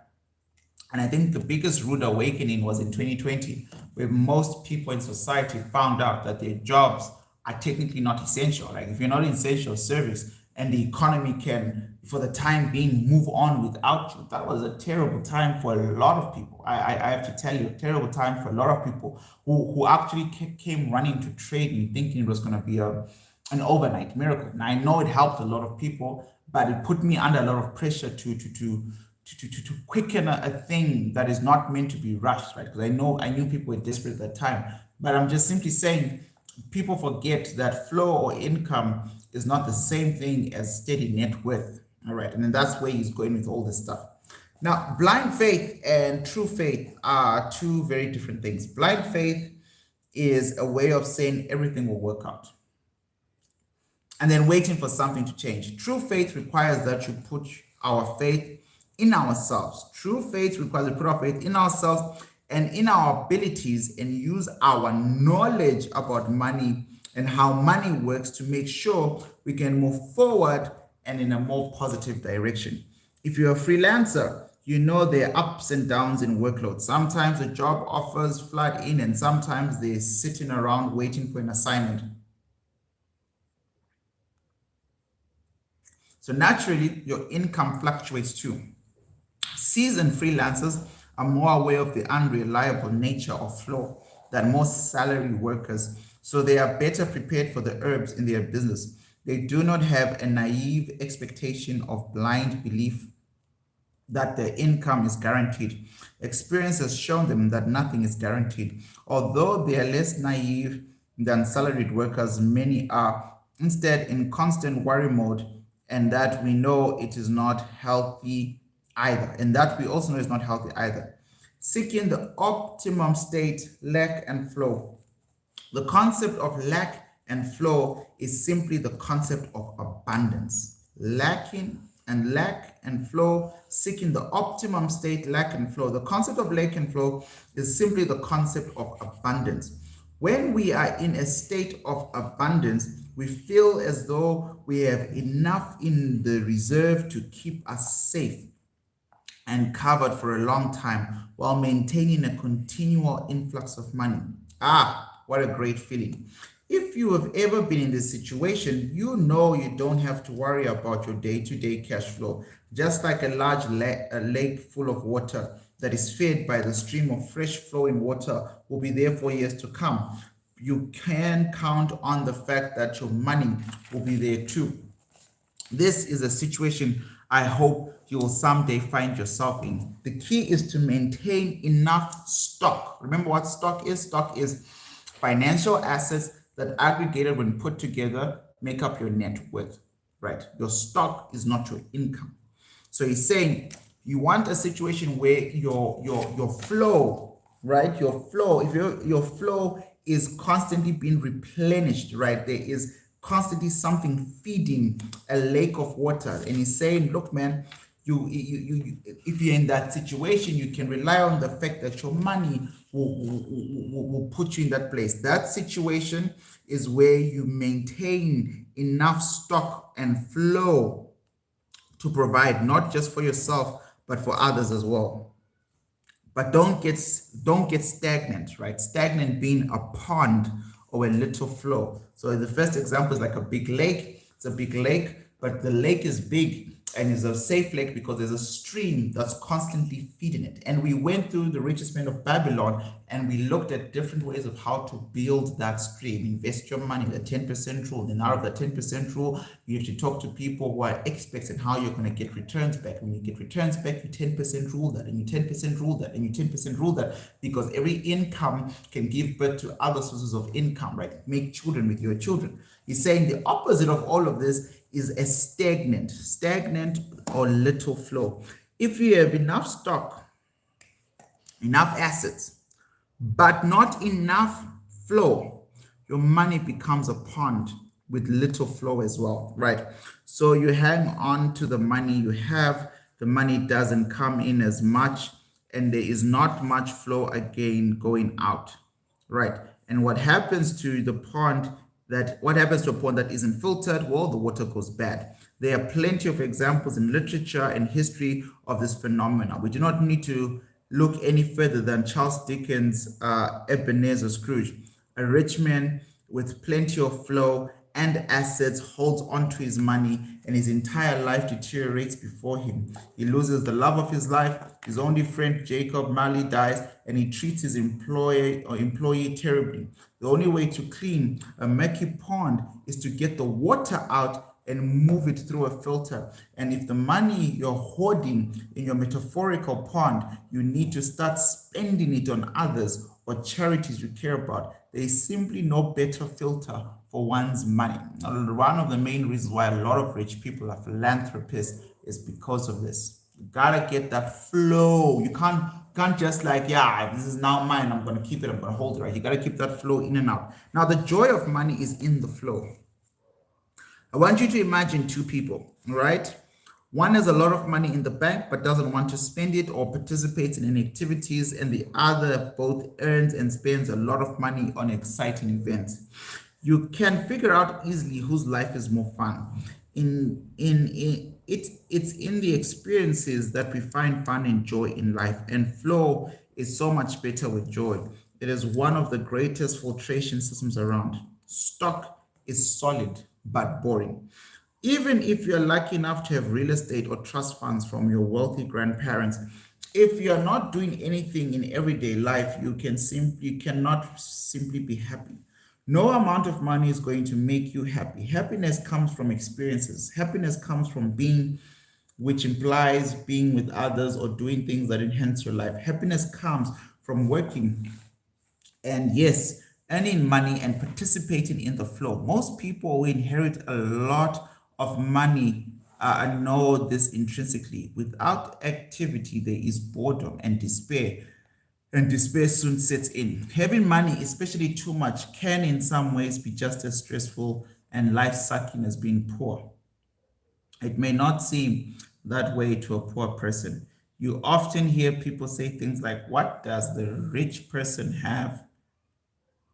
And I think the biggest rude awakening was in 2020, where most people in society found out that their jobs are technically not essential. Like if you're not an essential service and the economy can, for the time being, move on without you, that was a terrible time for a lot of people. I have to tell you, a terrible time for a lot of people who actually came running to trading thinking it was going to be an overnight miracle. Now, I know it helped a lot of people, but it put me under a lot of pressure to quicken a thing that is not meant to be rushed, right? Because I knew people were desperate at that time. But I'm just simply saying, people forget that flow or income is not the same thing as steady net worth. All right. And then that's where he's going with all this stuff. Now, blind faith and true faith are two very different things. Blind faith is a way of saying everything will work out and then waiting for something to change. True faith requires that you put our faith in ourselves. True faith requires we put our faith in ourselves and in our abilities and use our knowledge about money and how money works to make sure we can move forward and in a more positive direction. If you're a freelancer, you know there are ups and downs in workload. Sometimes the job offers flood in and sometimes they're sitting around waiting for an assignment. So naturally, your income fluctuates too. Seasoned freelancers are more aware of the unreliable nature of flow than most salary workers, so they are better prepared for the herbs in their business. They do not have a naive expectation of blind belief that their income is guaranteed. Experience has shown them that nothing is guaranteed. Although they are less naive than salaried workers, many are instead in constant worry mode, and that we know it is not healthy either. And that we also know is not healthy either. Seeking the optimum state, lack and flow. The concept of lack and flow is simply the concept of abundance. Lack and flow, seeking the optimum state, lack and flow. The concept of lack and flow is simply the concept of abundance. When we are in a state of abundance, we feel as though we have enough in the reserve to keep us safe and covered for a long time while maintaining a continual influx of money. What a great feeling. If you have ever been in this situation, you know you don't have to worry about your day-to-day cash flow. Just like a large lake full of water that is fed by the stream of fresh flowing water will be there for years to come. You can count on the fact that your money will be there too. This is a situation I hope you will someday find yourself in. The key is to maintain enough stock. Remember what stock is? Stock is financial assets that aggregated when put together make up your net worth, right? Your stock is not your income. So he's saying You want a situation where your flow, right? Your flow, if your flow is constantly being replenished, right? There is constantly something feeding a lake of water. And he's saying, look, man, if you're in that situation, you can rely on the fact that your money will put you in that place. That situation is where you maintain enough stock and flow to provide not just for yourself but for others as well. But don't get stagnant, right? Stagnant being a pond or a little flow. So the first example is like a big lake. It's a big lake, but the lake is big and it's a safe lake because there's a stream that's constantly feeding it. And we went through the richest man of Babylon and we looked at different ways of how to build that stream. Invest your money, the 10% rule. Then out of the 10% rule, you have to talk to people who are experts and how you're going to get returns back. When you get returns back, you 10% rule that, and you 10% rule that, and you 10% rule that, because every income can give birth to other sources of income, right? Make children with your children. He's saying the opposite of all of this is a stagnant or little flow. If you have enough stock, enough assets, but not enough flow, your money becomes a pond with little flow as well, right? So you hang on to the money you have, the money doesn't come in as much, and there is not much flow again going out, right? And what happens to the pond what happens to a pond that isn't filtered? Well, the water goes bad. There are plenty of examples in literature and history of this phenomenon. We do not need to look any further than Charles Dickens' Ebenezer Scrooge. A rich man with plenty of flow and assets holds onto his money, and his entire life deteriorates before him. He loses the love of his life. His only friend, Jacob Marley, dies, and he treats his employee terribly. The only way to clean a murky pond is to get the water out and move it through a filter. And if the money you're hoarding in your metaphorical pond, you need to start spending it on others or charities you care about. There is simply no better filter for one's money. One of the main reasons why a lot of rich people are philanthropists is because of this. You gotta get that flow. You can't just like, yeah, this is now mine, I'm gonna keep it, I'm gonna hold it, right? You gotta keep that flow in and out. Now, the joy of money is in the flow. I want you to imagine two people, right? One has a lot of money in the bank but doesn't want to spend it or participate in any activities, and the other both earns and spends a lot of money on exciting events. You can figure out easily whose life is more fun. It's in the experiences that we find fun and joy in life, and flow is so much better with joy. It is one of the greatest filtration systems around. Stock is solid but boring. Even if you're lucky enough to have real estate or trust funds from your wealthy grandparents, if you're not doing anything in everyday life, you cannot simply be happy. No amount of money is going to make you happy. Happiness comes from experiences. Happiness comes from being, which implies being with others or doing things that enhance your life. Happiness comes from working and, yes, earning money and participating in the flow. Most people who inherit a lot of money know this intrinsically. Without activity, there is boredom and despair. And despair soon sets in. Having money, especially too much, can in some ways be just as stressful and life-sucking as being poor. It may not seem that way to a poor person. You often hear people say things like, what does the rich person have?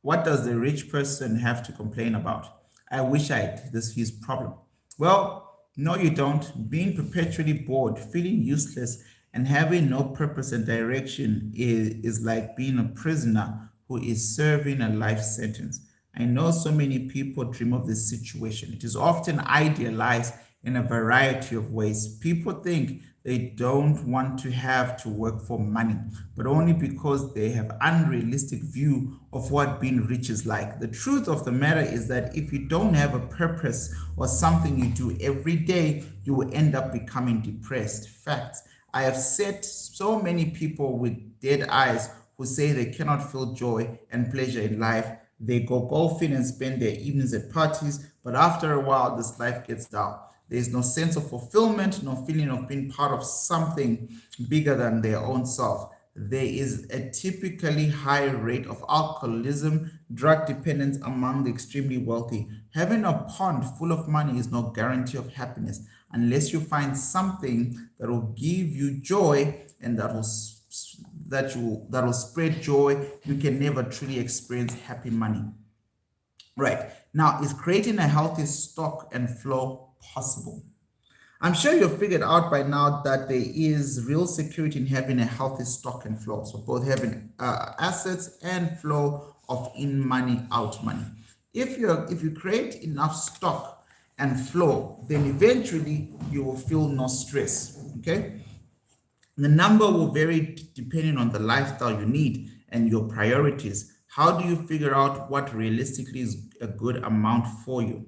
What does the rich person have to complain about? I wish I had his problem. Well, no, you don't. Being perpetually bored, feeling useless, and having no purpose and direction is like being a prisoner who is serving a life sentence. I know so many people dream of this situation. It is often idealized in a variety of ways. People think they don't want to have to work for money, but only because they have unrealistic view of what being rich is like. The truth of the matter is that if you don't have a purpose or something you do every day, you will end up becoming depressed. Facts. I have set so many people with dead eyes who say they cannot feel joy and pleasure in life. They go golfing and spend their evenings at parties, but after a while, this life gets dull. There's no sense of fulfillment, no feeling of being part of something bigger than their own self. There is a typically high rate of alcoholism, drug dependence among the extremely wealthy. Having a pond full of money is no guarantee of happiness unless you find something that will give you joy and that will spread joy. You can never truly experience happy money. Right. Now, is creating a healthy stock and flow possible? I'm sure you've figured out by now that there is real security in having a healthy stock and flow. So both having assets and flow of in money, out money. If you create enough stock and flow, then eventually you will feel no stress. Okay. The number will vary depending on the lifestyle you need and your priorities. How do you figure out what realistically is a good amount for you?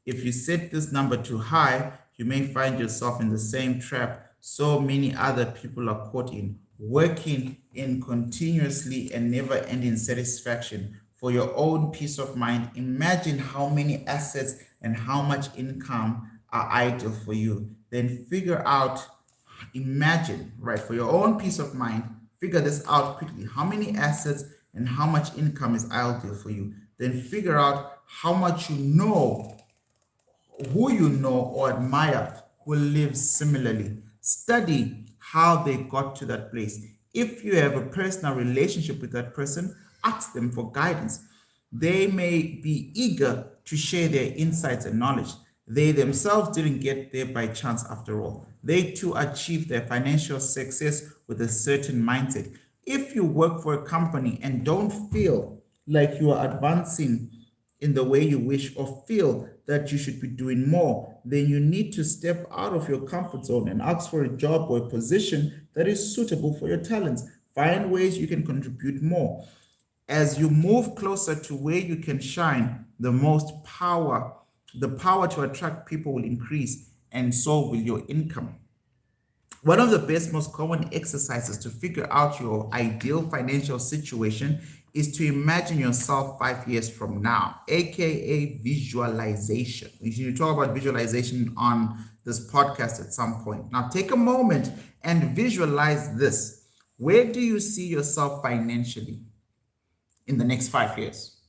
If you set this number too high, you may find yourself in the same trap so many other people are caught in, working in continuously and never-ending satisfaction for your own peace of mind. Imagine how many assets and how much income are ideal for you. Then imagine, right, for your own peace of mind, figure this out quickly. How many assets and how much income is ideal for you? Then figure out how much you know, who you know or admire who lives similarly. Study how they got to that place. If you have a personal relationship with that person, ask them for guidance. They may be eager to share their insights and knowledge. They themselves didn't get there by chance after all. They too achieved their financial success with a certain mindset. If you work for a company and don't feel like you are advancing in the way you wish or feel that you should be doing more, then you need to step out of your comfort zone and ask for a job or a position that is suitable for your talents. Find ways you can contribute more. As you move closer to where you can shine, the power to attract people will increase, and so will your income. One of the best, most common exercises to figure out your ideal financial situation is to imagine yourself 5 years from now, aka visualization. We talk about visualization on this podcast at some point. Now, take a moment and visualize this. Where do you see yourself financially in the next 5 years?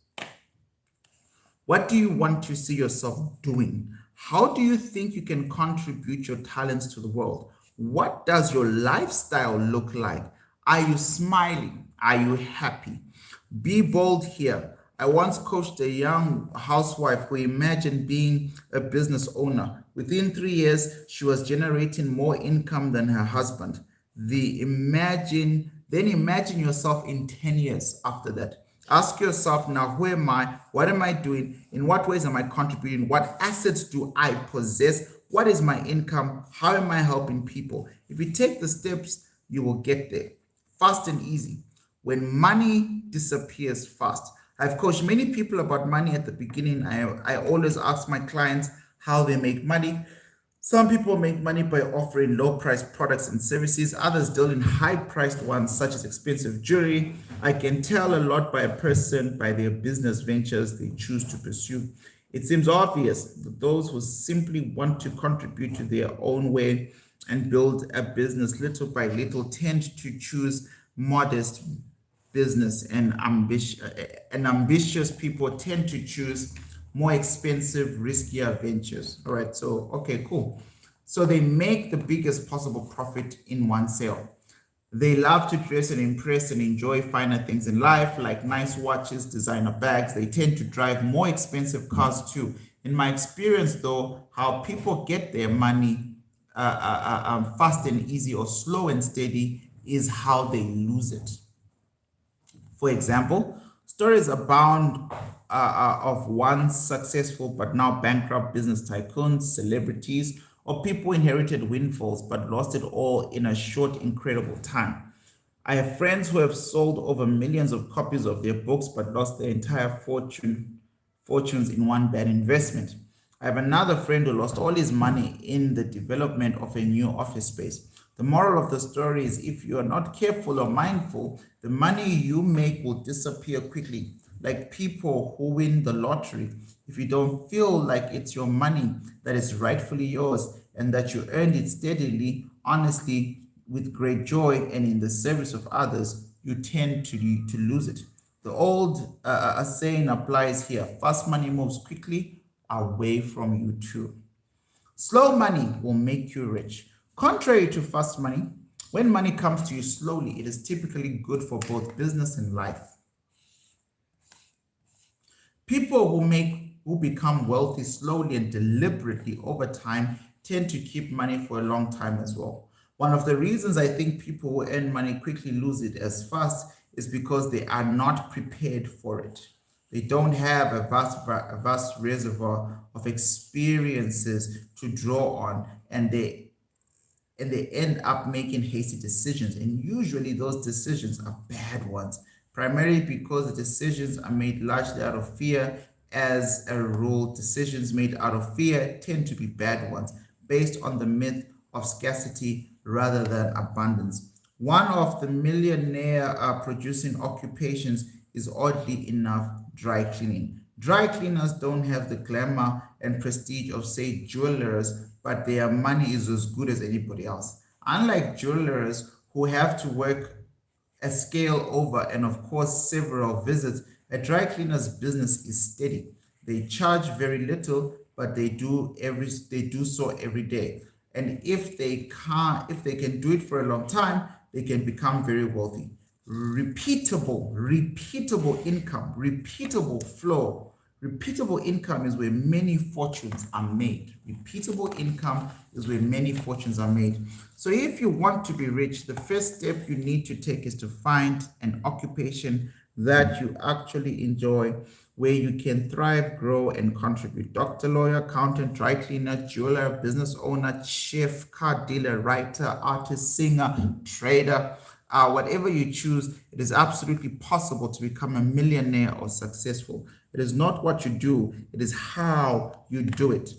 What do you want to see yourself doing? How do you think you can contribute your talents to the world? What does your lifestyle look like? Are you smiling? Are you happy? Be bold here. I once coached a young housewife who imagined being a business owner. Within 3 years, she was generating more income than her husband. Then imagine yourself in 10 years after that. Ask yourself now, who am I? What am I doing? In what ways am I contributing? What assets do I possess? What is my income? How am I helping people? If you take the steps, you will get there. Fast and easy. When money disappears fast. I've coached many people about money at the beginning. I always ask my clients how they make money. Some people make money by offering low-priced products and services. Others deal in high-priced ones, such as expensive jewelry. I can tell a lot by a person by their business ventures they choose to pursue. It seems obvious that those who simply want to contribute to their own way and build a business little by little tend to choose modest business, and ambitious people tend to choose more expensive, riskier ventures. All right, so, okay, cool. So they make the biggest possible profit in one sale. They love to dress and impress and enjoy finer things in life, like nice watches, designer bags. They tend to drive more expensive cars too. In my experience, though, how people get their money fast and easy or slow and steady is how they lose it. For example, stories abound of once successful but now bankrupt business tycoons, celebrities, or people who inherited windfalls but lost it all in a short, incredible time. I have friends who have sold over millions of copies of their books but lost their entire fortunes in one bad investment. I have another friend who lost all his money in the development of a new office space. The moral of the story is if you are not careful or mindful, the money you make will disappear quickly. like people who win the lottery. If you don't feel like it's your money that is rightfully yours and that you earned it steadily, honestly, with great joy and in the service of others, you tend to lose it. The old saying applies here: fast money moves quickly away from you too. Slow money will make you rich. Contrary to fast money, when money comes to you slowly, it is typically good for both business and life. People who become wealthy slowly and deliberately over time tend to keep money for a long time as well. One of the reasons I think people who earn money quickly lose it as fast is because they are not prepared for it. They don't have a vast reservoir of experiences to draw on, and they end up making hasty decisions. And usually those decisions are bad ones, primarily because the decisions are made largely out of fear. As a rule, decisions made out of fear tend to be bad ones, based on the myth of scarcity rather than abundance. One of the millionaire producing occupations is, oddly enough, dry cleaning. Dry cleaners don't have the glamour and prestige of, say, jewelers, but their money is as good as anybody else. Unlike jewelers who have to work a scale over and, of course, several visits, a dry cleaner's business is steady. They charge very little, but they do so every day. And if they can do it for a long time, they can become very wealthy. Repeatable income, repeatable flow. Repeatable income is where many fortunes are made. Repeatable income is where many fortunes are made. So if you want to be rich, the first step you need to take is to find an occupation that you actually enjoy, where you can thrive, grow, and contribute. Doctor, lawyer, accountant, dry cleaner, jeweler, business owner, chef, car dealer, writer, artist, singer, trader, whatever you choose, it is absolutely possible to become a millionaire or successful. It is not what you do, it is how you do it.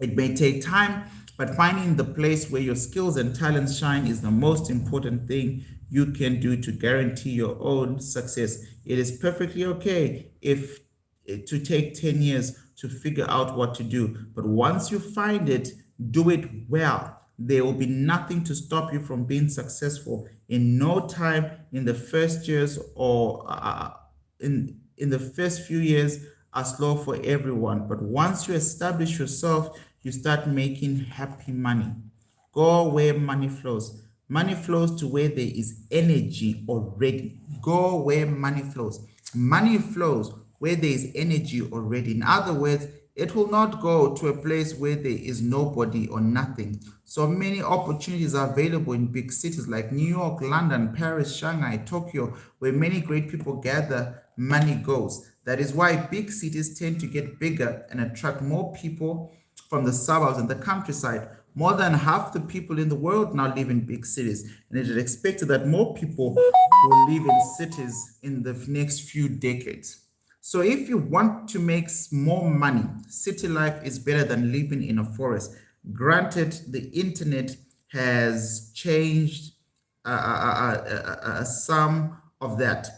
It may take time, but finding the place where your skills and talents shine is the most important thing you can do to guarantee your own success. It is perfectly okay if to take 10 years to figure out what to do, but once you find it, do it well. There will be nothing to stop you from being successful. In no time, in the first years or in the first few years are slow for everyone, but once you establish yourself, you start making happy money. Go where money flows. Money flows to where there is energy already. Go where money flows. Money flows where there is energy already. In other words, it will not go to a place where there is nobody or nothing. So many opportunities are available in big cities like New York, London, Paris, Shanghai, Tokyo, where many great people gather, money goes. That is why big cities tend to get bigger and attract more people from the suburbs and the countryside. More than half the people in the world now live in big cities, and it is expected that more people will live in cities in the next few decades. So if you want to make more money, city life is better than living in a forest. Granted, the internet has changed some of that,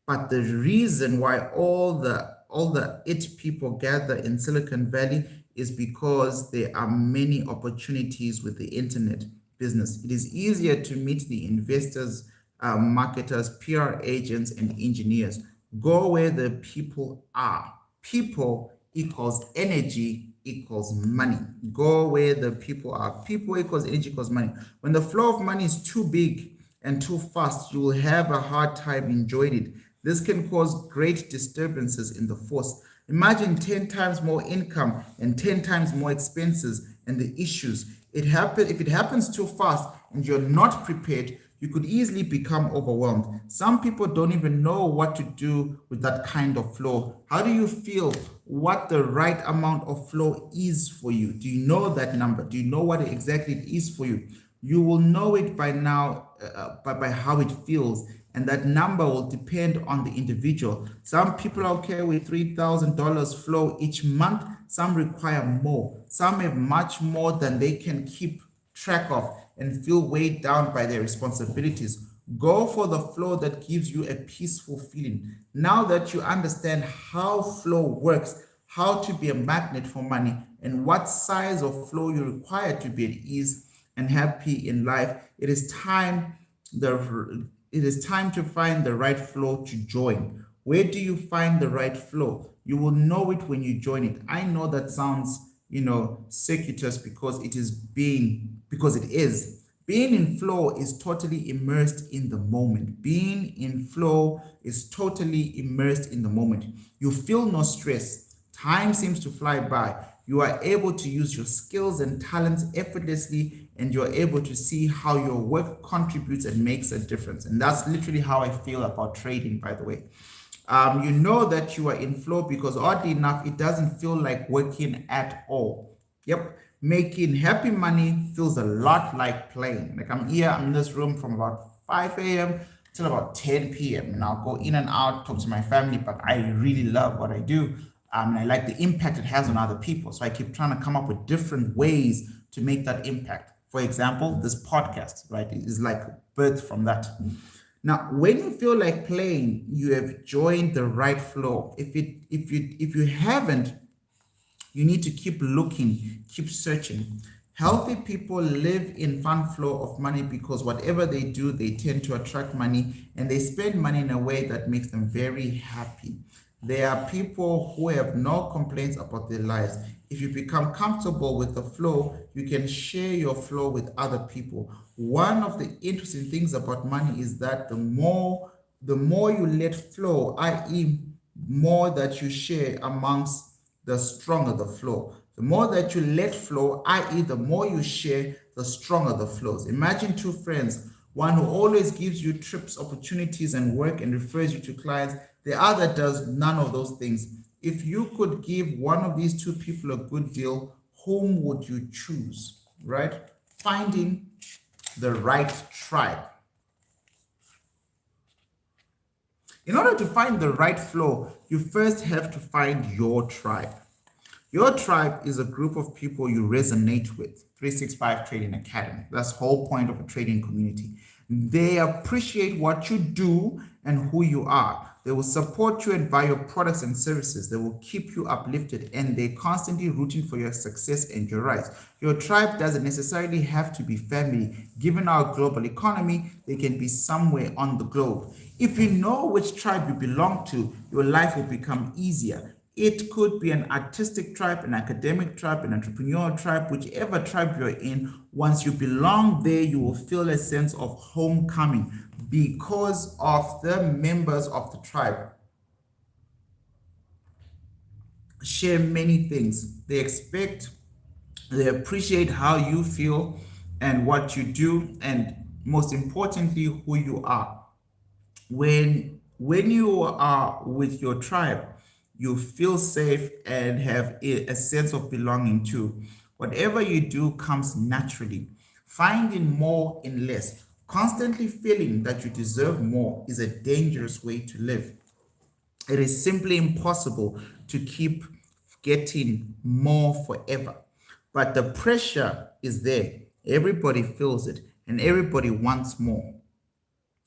but the reason why all the it people gather in Silicon Valley is because there are many opportunities with the internet business. It is easier to meet the investors, marketers, PR agents, and engineers. Go where the people are. People equals energy equals money. Go where the people are. People equals energy equals money. When the flow of money is too big and too fast, you will have a hard time enjoying it. This can cause great disturbances in the force. Imagine 10 times more income and 10 times more expenses and the issues. If it happens too fast and you're not prepared, you could easily become overwhelmed. Some people don't even know what to do with that kind of flow. How do you feel what the right amount of flow is for you? Do you know that number? Do you know what exactly it is for you? You will know it by now, by how it feels. And that number will depend on the individual. Some people are okay with $3,000 flow each month. Some require more. Some have much more than they can keep track of and feel weighed down by their responsibilities. Go for the flow that gives you a peaceful feeling. Now that you understand how flow works, how to be a magnet for money, and what size of flow you require to be at ease and happy in life, it is time to find the right flow to join. Where do you find the right flow? You will know it when you join it. I know that sounds, circuitous because it is. Being in flow is totally immersed in the moment. Being in flow is totally immersed in the moment. You feel no stress. Time seems to fly by. You are able to use your skills and talents effortlessly, and you're able to see how your work contributes and makes a difference. And that's literally how I feel about trading, by the way. You know that you are in flow because oddly enough, it doesn't feel like working at all. Yep. Making happy money feels a lot like playing. Like I'm in this room from about 5 a.m. till about 10 p.m. and I'll go in and out, talk to my family, but I really love what I do. And I like the impact it has on other people. So I keep trying to come up with different ways to make that impact. For example, this podcast, right, is like birth from that. Now, when you feel like playing, you have joined the right flow. If you haven't, you need to keep looking, keep searching. Healthy people live in fun flow of money because whatever they do, they tend to attract money and they spend money in a way that makes them very happy. There are people who have no complaints about their lives. If you become comfortable with the flow, you can share your flow with other people. One of the interesting things about money is that the more you let flow, i.e., more that you share amongst, the stronger the flow. The more that you let flow, i.e., the more you share, the stronger the flows. Imagine two friends, one who always gives you trips, opportunities, and work and refers you to clients. The other does none of those things. If you could give one of these two people a good deal, whom would you choose, right? Finding the right tribe. In order to find the right flow, you first have to find your tribe. Your tribe is a group of people you resonate with. 365 Trading Academy. That's the whole point of a trading community. They appreciate what you do and who you are. They will support you and buy your products and services. They will keep you uplifted and they're constantly rooting for your success and your rise. Your tribe doesn't necessarily have to be family. Given our global economy, they can be somewhere on the globe. If you know which tribe you belong to, your life will become easier. It could be an artistic tribe, an academic tribe, an entrepreneurial tribe, whichever tribe you're in. Once you belong there, you will feel a sense of homecoming because of the members of the tribe share many things. They appreciate how you feel and what you do, and most importantly, who you are. When you are with your tribe, you feel safe and have a sense of belonging too. Whatever you do comes naturally. Finding more in less, constantly feeling that you deserve more is a dangerous way to live. It is simply impossible to keep getting more forever. But the pressure is there. Everybody feels it and everybody wants more.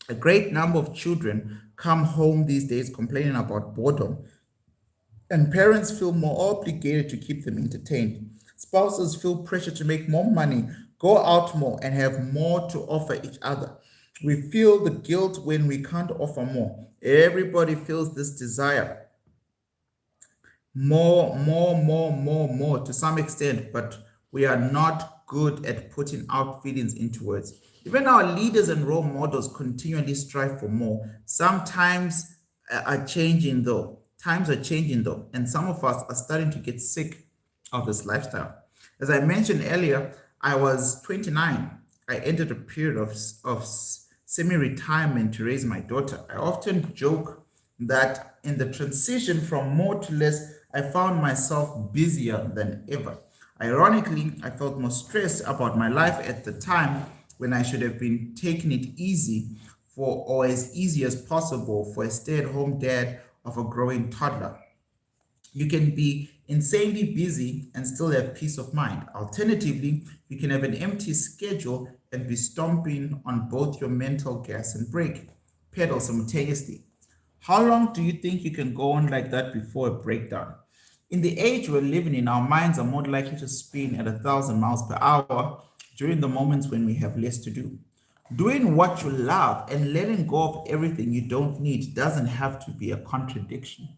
A great number of children come home these days complaining about boredom, and parents feel more obligated to keep them entertained. Spouses feel pressure to make more money, go out more, and have more to offer each other. We feel the guilt when we can't offer more. Everybody feels this desire. More to some extent, but we are not good at putting out feelings into words. Even our leaders and role models continually strive for more. Sometimes are changing though. Times are changing though, and some of us are starting to get sick of this lifestyle. As I mentioned earlier, I was 29. I entered a period of semi-retirement to raise my daughter. I often joke that in the transition from more to less, I found myself busier than ever. Ironically, I felt more stressed about my life at the time when I should have been taking it easy or as easy as possible for a stay-at-home dad of a growing toddler. You can be insanely busy and still have peace of mind. Alternatively, you can have an empty schedule and be stomping on both your mental gas and brake pedal simultaneously. How long do you think you can go on like that before a breakdown? In the age we're living in, our minds are more likely to spin at 1,000 miles per hour during the moments when we have less to do. Doing what you love and letting go of everything you don't need doesn't have to be a contradiction.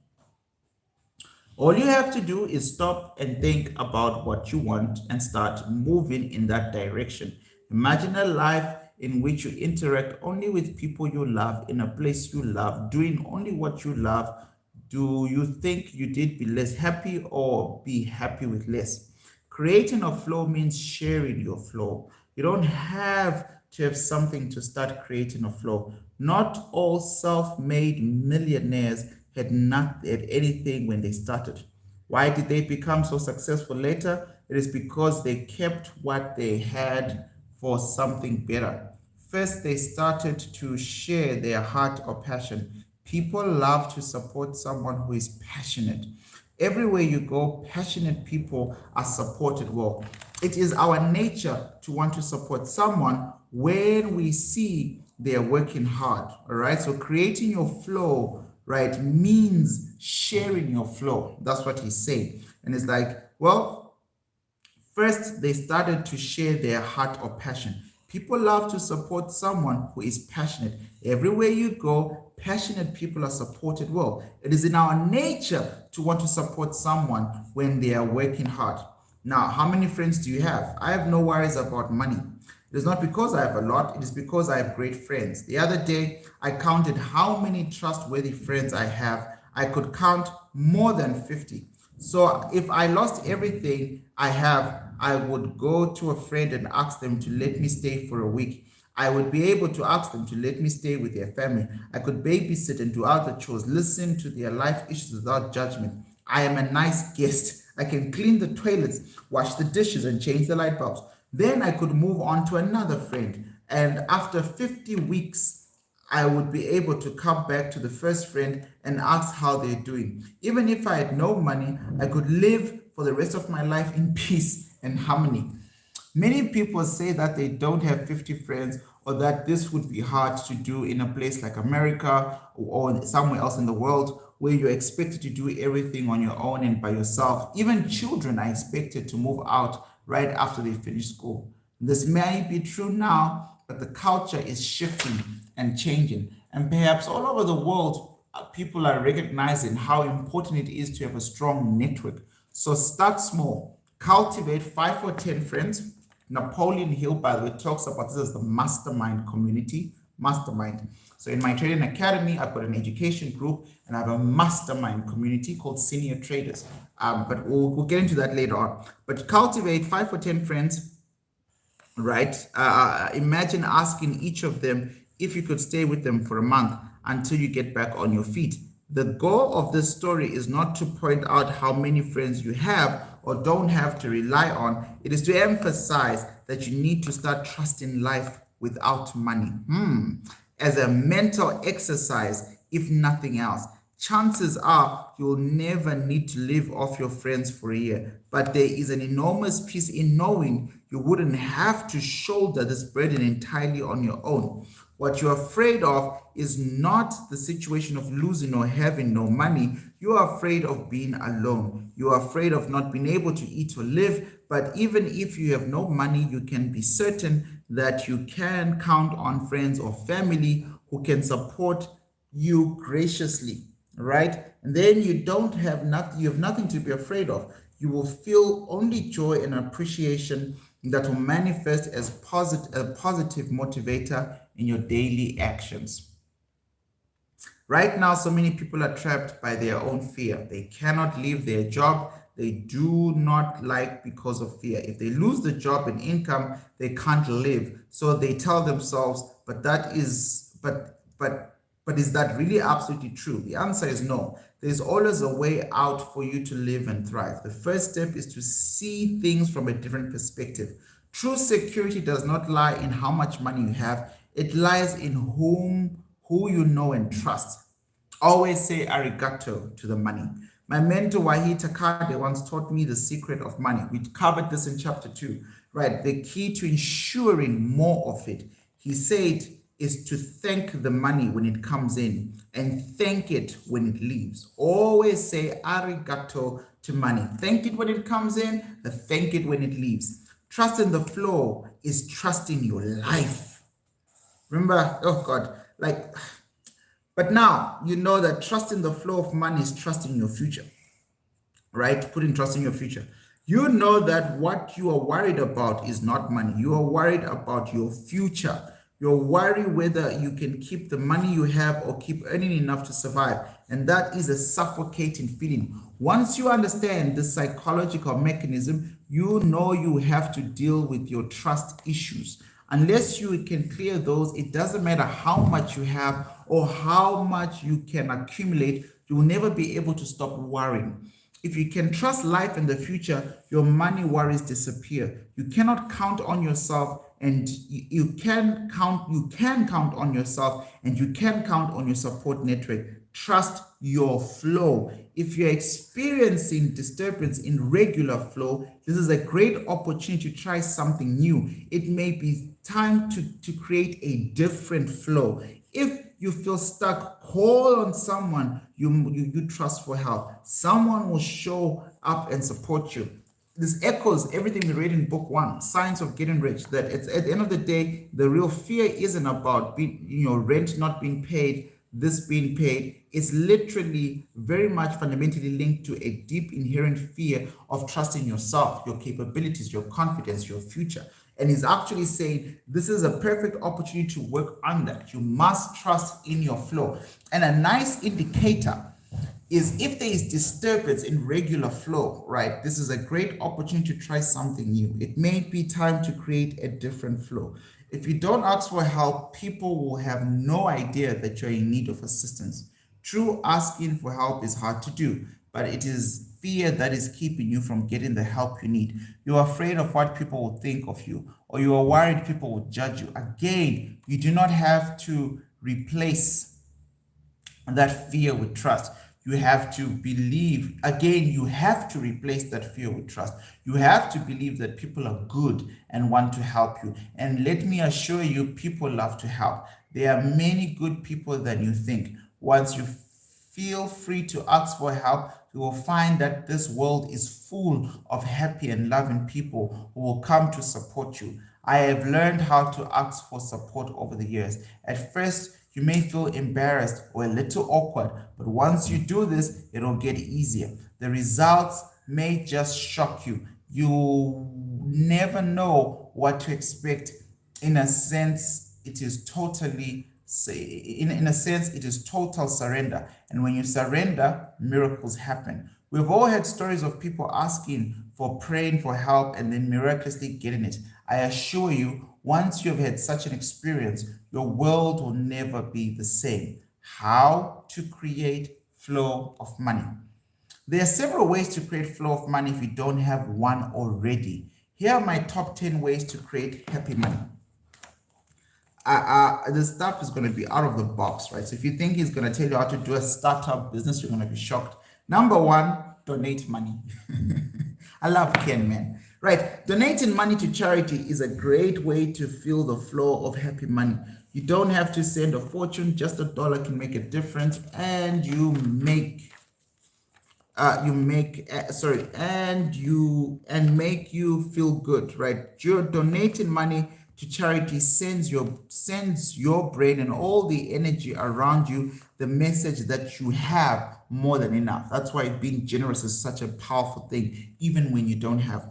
All you have to do is stop and think about what you want and start moving in that direction. Imagine a life in which you interact only with people you love, in a place you love, doing only what you love. Do you think you did be less happy or be happy with less? Creating a flow means sharing your flow. You don't have to have something to start creating a flow. Not all self-made millionaires had anything when they started. Why did they become so successful later? It is because they kept what they had for something better. First, they started to share their heart or passion. People love to support someone who is passionate. Everywhere you go, passionate people are supported well. It is our nature to want to support someone when we see they're working hard. All right. So creating your flow, right, means sharing your flow. That's what he's saying. And it's like, well, first they started to share their heart or passion. People love to support someone who is passionate. Everywhere you go, passionate people are supported well. It is in our nature to want to support someone when they are working hard. Now, how many friends do you have? I have no worries about money. It is not because I have a lot, it is because I have great friends. The other day, I counted how many trustworthy friends I have. I could count more than 50. So if I lost everything I have, I would go to a friend and ask them to let me stay for a week. I would be able to ask them to let me stay with their family. I could babysit and do other chores, listen to their life issues without judgment. I am a nice guest. I can clean the toilets, wash the dishes, and change the light bulbs. Then I could move on to another friend. And after 50 weeks, I would be able to come back to the first friend and ask how they're doing. Even if I had no money, I could live for the rest of my life in peace and harmony. Many people say that they don't have 50 friends, or that this would be hard to do in a place like America or somewhere else in the world where you're expected to do everything on your own and by yourself. Even children are expected to move out right after they finish school. This may be true now, but the culture is shifting and changing. And perhaps all over the world, people are recognizing how important it is to have a strong network. So start small, cultivate 5 or 10 friends. Napoleon Hill, by the way, talks about this as the mastermind community. Mastermind. So in my trading academy, I've got an education group and I have a mastermind community called Senior Traders. But we'll get into that later on. But cultivate 5 or 10 friends, right? Imagine asking each of them if you could stay with them for a month until you get back on your feet. The goal of this story is not to point out how many friends you have or don't have to rely on. It is to emphasize that you need to start trusting life without money. As a mental exercise, if nothing else. Chances are you'll never need to live off your friends for a year, but there is an enormous peace in knowing you wouldn't have to shoulder this burden entirely on your own. What you're afraid of is not the situation of losing or having no money. You are afraid of being alone. You are afraid of not being able to eat or live. But even if you have no money, you can be certain that you can count on friends or family who can support you graciously, right? And then you have nothing to be afraid of. You will feel only joy and appreciation that will manifest as a positive motivator in your daily actions. Right now, so many people are trapped by their own fear. They cannot leave their job they do not like because of fear. If they lose the job and income, they can't live. So they tell themselves, but is that really absolutely true? The answer is no. There's always a way out for you to live and thrive. The first step is to see things from a different perspective. True security does not lie in how much money you have. It lies in who you know and trust. Always say arigato to the money. My mentor Wahi Takade once taught me the secret of money. We covered this in chapter 2, right? The key to ensuring more of it, he said, is to thank the money when it comes in and thank it when it leaves. Always say arigato to money. Thank it when it comes in, thank it when it leaves. Trust in the flow is trusting your life. Remember, oh God, but now you know that trusting the flow of money is trusting your future, right? Putting trust in your future. You know that what you are worried about is not money. You are worried about your future. You're worried whether you can keep the money you have or keep earning enough to survive. And that is a suffocating feeling. Once you understand the psychological mechanism, you know you have to deal with your trust issues. Unless you can clear those, it doesn't matter how much you have or how much you can accumulate, you will never be able to stop worrying. If you can trust life and the future, your money worries disappear. You cannot count on yourself, and you can count on yourself, and you can count on your support network. Trust your flow. If you're experiencing disturbance in regular flow, this is a great opportunity to try something new. It may be time to create a different flow. If you feel stuck, call on someone you trust for help. Someone will show up and support you. This echoes everything we read in book 1, Science of Getting Rich, that it's at the end of the day, the real fear isn't about rent not being paid, this being paid. It's literally very much fundamentally linked to a deep inherent fear of trusting yourself, your capabilities, your confidence, your future. And he's actually saying this is a perfect opportunity to work on that. You must trust in your flow. And a nice indicator is if there is disturbance in regular flow, right? This is a great opportunity to try something new. It may be time to create a different flow. If you don't ask for help, people will have no idea that you're in need of assistance. True asking for help is hard to do, but it is fear that is keeping you from getting the help you need. You're afraid of what people will think of you, or you are worried people will judge you. Again, you do not have to replace that fear with trust. You have to believe, again, you have to replace that fear with trust. You have to believe that people are good and want to help you. And let me assure you, people love to help. There are many good people than you think. Once you feel free to ask for help, you will find that this world is full of happy and loving people who will come to support you. I have learned how to ask for support over the years. At first, you may feel embarrassed or a little awkward, but once you do this, it'll get easier. The results may just shock you. You never know what to expect. In a sense, it is total surrender. And when you surrender, miracles happen. We've all had stories of people asking for praying for help and then miraculously getting it. I assure you, once you've had such an experience, your world will never be the same. How to create flow of money? There are several ways to create flow of money if you don't have one already. Here are my top 10 ways to create happy money. This stuff is going to be out of the box, right? So if you think he's going to tell you how to do a startup business, you're going to be shocked. Number 1, donate money. I love Ken, man. Right, donating money to charity is a great way to feel the flow of happy money. You don't have to send a fortune; just $1 can make a difference, and make you feel good. Right, you're donating money to charity sends your brain and all the energy around you the message that you have more than enough. That's why being generous is such a powerful thing, even when you don't have.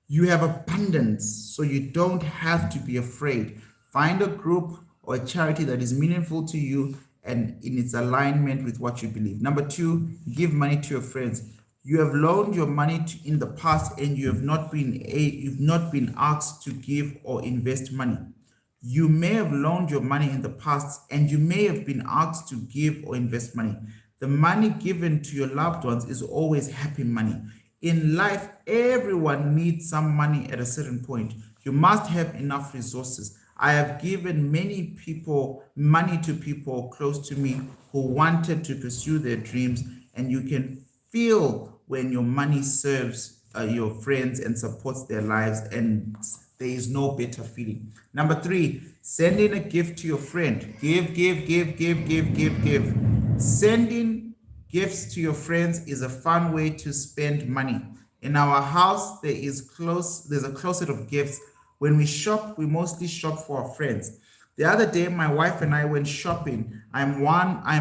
You have abundance, so you don't have to be afraid. Find a group or a charity that is meaningful to you and in its alignment with what you believe. Number 2, give money to your friends. You have loaned your money in the past and you've not been asked to give or invest money. You may have loaned your money in the past and you may have been asked to give or invest money. The money given to your loved ones is always happy money. In life, everyone needs some money at a certain point. You must have enough resources. I have given money to people close to me who wanted to pursue their dreams, and you can feel when your money serves your friends and supports their lives, and there is no better feeling. Number 3, sending a gift to your friend. Give, give, give, give, give, give, give. Sending gifts to your friends is a fun way to spend money. In our house, there's a closet of gifts. When we shop, we mostly shop for our friends. The other day, my wife and I went shopping. I'm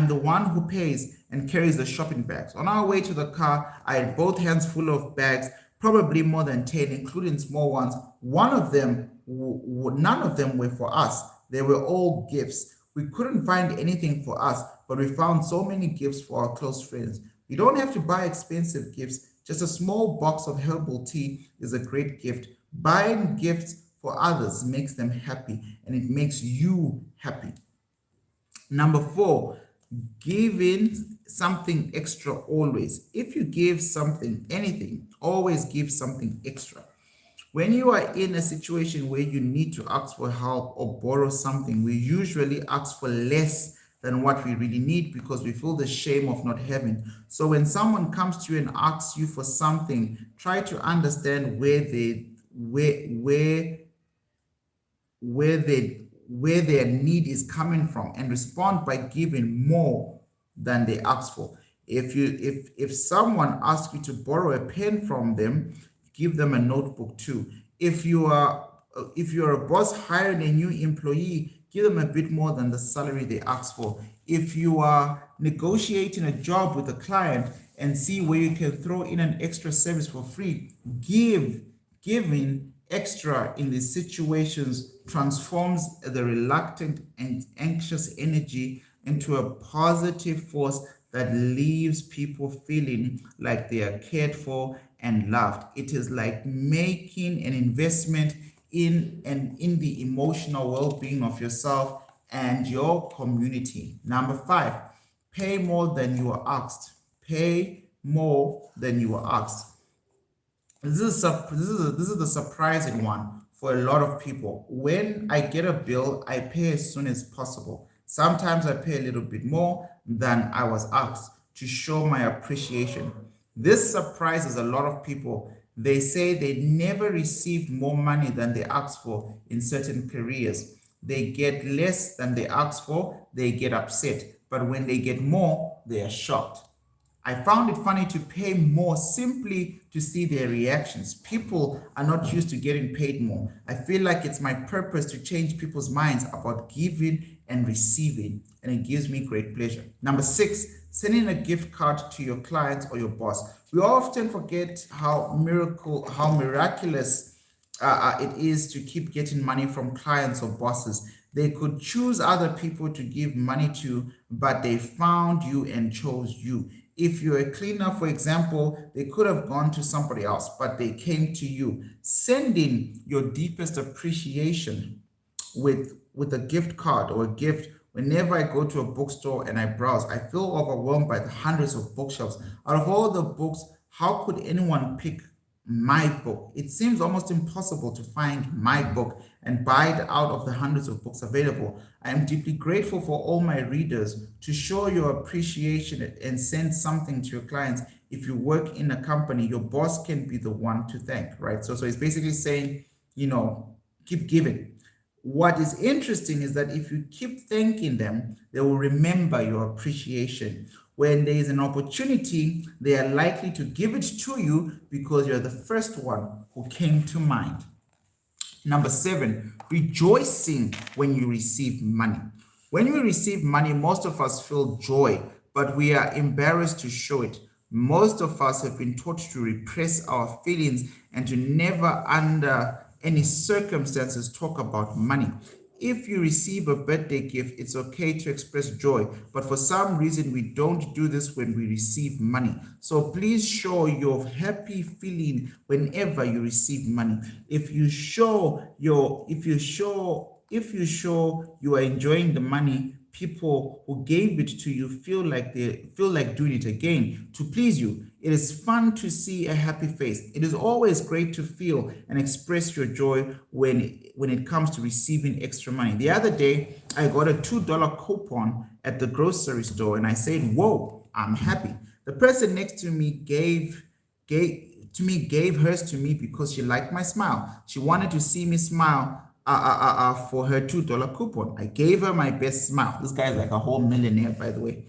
the one who pays and carries the shopping bags. On our way to the car, I had both hands full of bags, probably more than 10, including small ones. None of them were for us. They were all gifts. We couldn't find anything for us, but we found so many gifts for our close friends. You don't have to buy expensive gifts. Just a small box of herbal tea is a great gift. Buying gifts for others makes them happy, and it makes you happy. Number 4, giving something extra always. If you give something, anything, always give something extra. When you are in a situation where you need to ask for help or borrow something, we usually ask for less than what we really need because we feel the shame of not having. So when someone comes to you and asks you for something, try to understand where their need is coming from and respond by giving more than they ask for. If someone asks you to borrow a pen from them, give them a notebook too. If you're a boss hiring a new employee, give them a bit more than the salary they ask for. If you are negotiating a job with a client and see where you can throw in an extra service for free, giving extra in these situations transforms the reluctant and anxious energy into a positive force that leaves people feeling like they are cared for and loved. It is like making an investment in the emotional well-being of yourself and your community. Number 5, pay more than you are asked. Pay more than you are asked. This is the surprising one for a lot of people. When I get a bill, I pay as soon as possible. Sometimes I pay a little bit more than I was asked to show my appreciation. This surprises a lot of people. They say they never received more money than they asked for in certain careers. They get less than they asked for, they get upset. But when they get more, they are shocked. I found it funny to pay more simply to see their reactions. People are not used to getting paid more. I feel like it's my purpose to change people's minds about giving and receiving, and it gives me great pleasure. Number 6, sending a gift card to your clients or your boss. We often forget how miraculous it is to keep getting money from clients or bosses. They could choose other people to give money to, but they found you and chose you. If you're a cleaner, for example, they could have gone to somebody else, but they came to you. Sending your deepest appreciation with a gift card or a gift. Whenever I go to a bookstore and I browse, I feel overwhelmed by the hundreds of bookshelves. Out of all the books, how could anyone pick my book? It seems almost impossible to find my book and buy it out of the hundreds of books available. I am deeply grateful for all my readers. To show your appreciation and send something to your clients, if you work in a company, your boss can be the one to thank, right? So it's basically saying, keep giving. What is interesting is that if you keep thanking them, they will remember your appreciation. When there is an opportunity, they are likely to give it to you because you're the first one who came to mind. Number 7, rejoicing when you receive money. When we receive money, most of us feel joy, but we are embarrassed to show it. Most of us have been taught to repress our feelings and to never, under any circumstances, talk about money. If you receive a birthday gift, it's okay to express joy, but for some reason we don't do this when we receive money. So please show your happy feeling whenever you receive money. If you show you are enjoying the money, people who gave it to you feel like doing it again to please you. It is fun to see a happy face. It is always great to feel and express your joy when it comes to receiving extra money. The other day, I got a $2 coupon at the grocery store and I said, whoa, I'm happy. The person next to me gave hers to me because she liked my smile. She wanted to see me smile for her $2 coupon. I gave her my best smile. This guy is like a whole millionaire, by the way.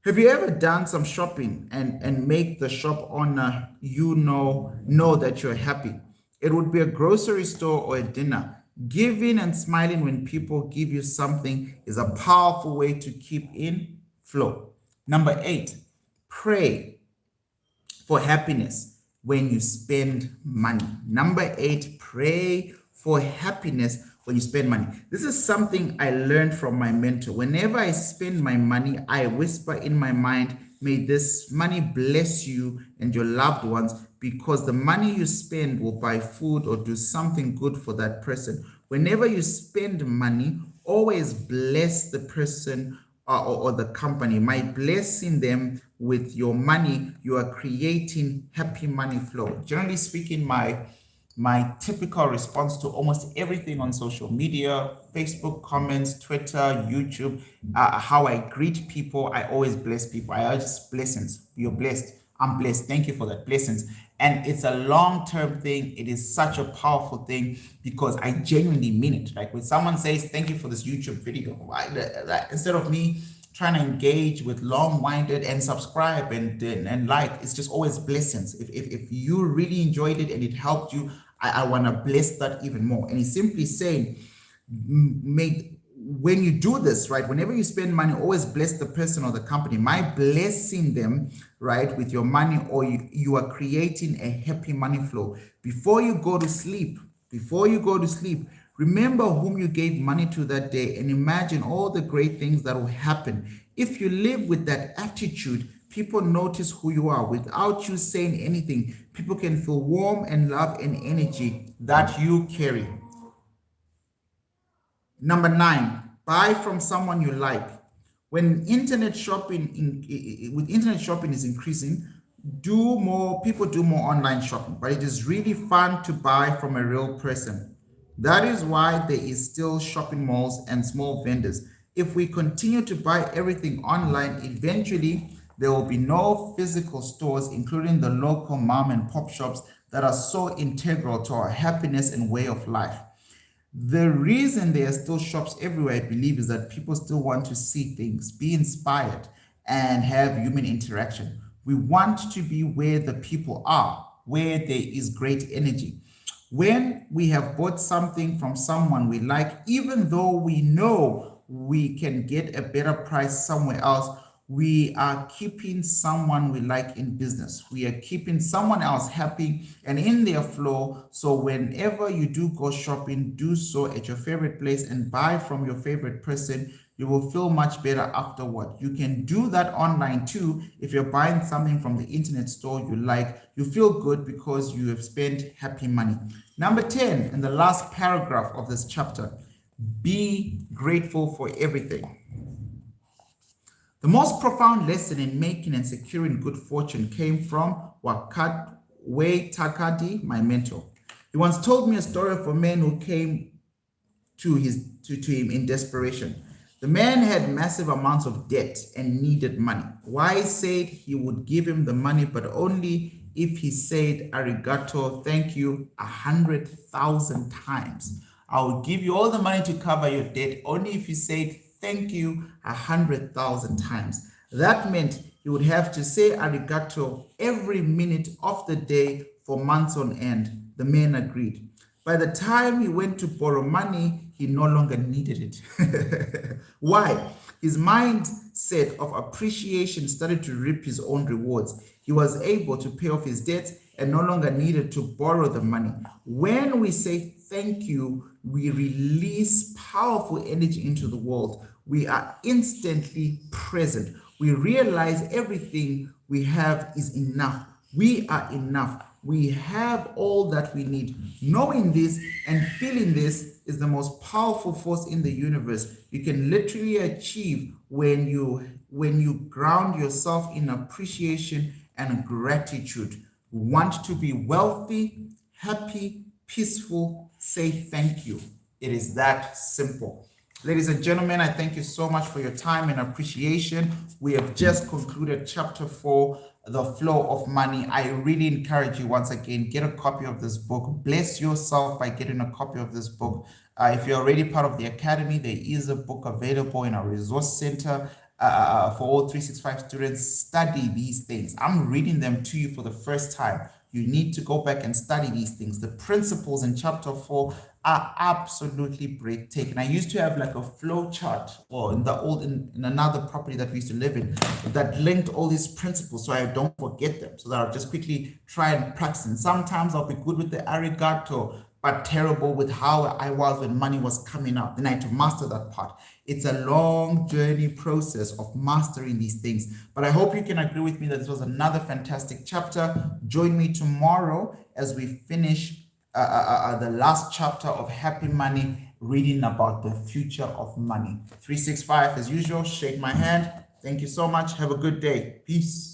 Have you ever done some shopping and make the shop owner know that you're happy? It would be a grocery store or a dinner. Giving and smiling when people give you something is a powerful way to keep in flow. Number 8, pray for happiness when you spend money. Number 8, pray for happiness when you spend money. This is something I learned from my mentor. Whenever I spend my money, I whisper in my mind, may this money bless you and your loved ones, because the money you spend will buy food or do something good for that person. Whenever you spend money, always bless the person or the company. By blessing them with your money, you are creating happy money flow. Generally speaking, my typical response to almost everything on social media, Facebook comments, Twitter, YouTube, how I greet people, I always bless people. I just blessings. You're blessed. I'm blessed. Thank you for that blessings. And it's a long-term thing. It is such a powerful thing because I genuinely mean it. Like when someone says, thank you for this YouTube video, instead of me trying to engage with long-winded and subscribe and like, it's just always blessings. If you really enjoyed it and it helped you, I want to bless that even more. And he's simply saying, when you do this, right, whenever you spend money, always bless the person or the company. My blessing them, right, with your money, or you are creating a happy money flow. Before you go to sleep, remember whom you gave money to that day and imagine all the great things that will happen. If you live with that attitude, people notice who you are without you saying anything. People can feel warm and love and energy that you carry. Number 9, buy from someone you like. When internet shopping is increasing, people do more online shopping, but it is really fun to buy from a real person. That is why there is still shopping malls and small vendors. If we continue to buy everything online, eventually there will be no physical stores, including the local mom and pop shops that are so integral to our happiness and way of life. The reason there are still shops everywhere, I believe, is that people still want to see things, be inspired, and have human interaction. We want to be where the people are, where there is great energy. When we have bought something from someone we like, even though we know we can get a better price somewhere else, we are keeping someone we like in business. We are keeping someone else happy and in their flow. So whenever you do go shopping, do so at your favorite place and buy from your favorite person. You will feel much better afterward. You can do that online too. If you're buying something from the internet store you like, you feel good because you have spent happy money. Number 10, in the last paragraph of this chapter, be grateful for everything. The most profound lesson in making and securing good fortune came from Wei Takadi, my mentor. He once told me a story of a man who came to him in desperation. The man had massive amounts of debt and needed money. Wei said he would give him the money, but only if he said arigato, thank you, 100,000 times. I will give you all the money to cover your debt only if you said thank you 100,000 times. That meant he would have to say arigato every minute of the day for months on end. The man agreed. By the time he went to borrow money, he no longer needed it. Why? His mindset of appreciation started to reap his own rewards. He was able to pay off his debts and no longer needed to borrow the money. When we say thank you, we release powerful energy into the world. We are instantly present. We realize everything we have is enough. We are enough. We have all that we need. Knowing this and feeling this is the most powerful force in the universe. You can literally achieve when you ground yourself in appreciation and gratitude. Want to be wealthy, happy, peaceful, say thank you. It is that simple. Ladies and gentlemen, I thank you so much for your time and appreciation. We have just concluded chapter 4, The Flow of Money. I really encourage you, once again, get a copy of this book. Bless yourself by getting a copy of this book. If you're already part of the academy, there is a book available in our resource center for all 365 students. Study these things. I'm reading them to you for the first time. You need to go back and study these things. The principles in chapter 4 are absolutely breathtaking. I used to have like a flow chart, or in another property that we used to live in, that linked all these principles so I don't forget them, so that I'll just quickly try and practice. And sometimes I'll be good with the arigato, but terrible with how I was when money was coming up. Then I had to master that part. It's a long journey process of mastering these things. But I hope you can agree with me that this was another fantastic chapter. Join me tomorrow as we finish the last chapter of Happy Money, reading about the future of money. 365, as usual, shake my hand. Thank you so much. Have a good day. Peace.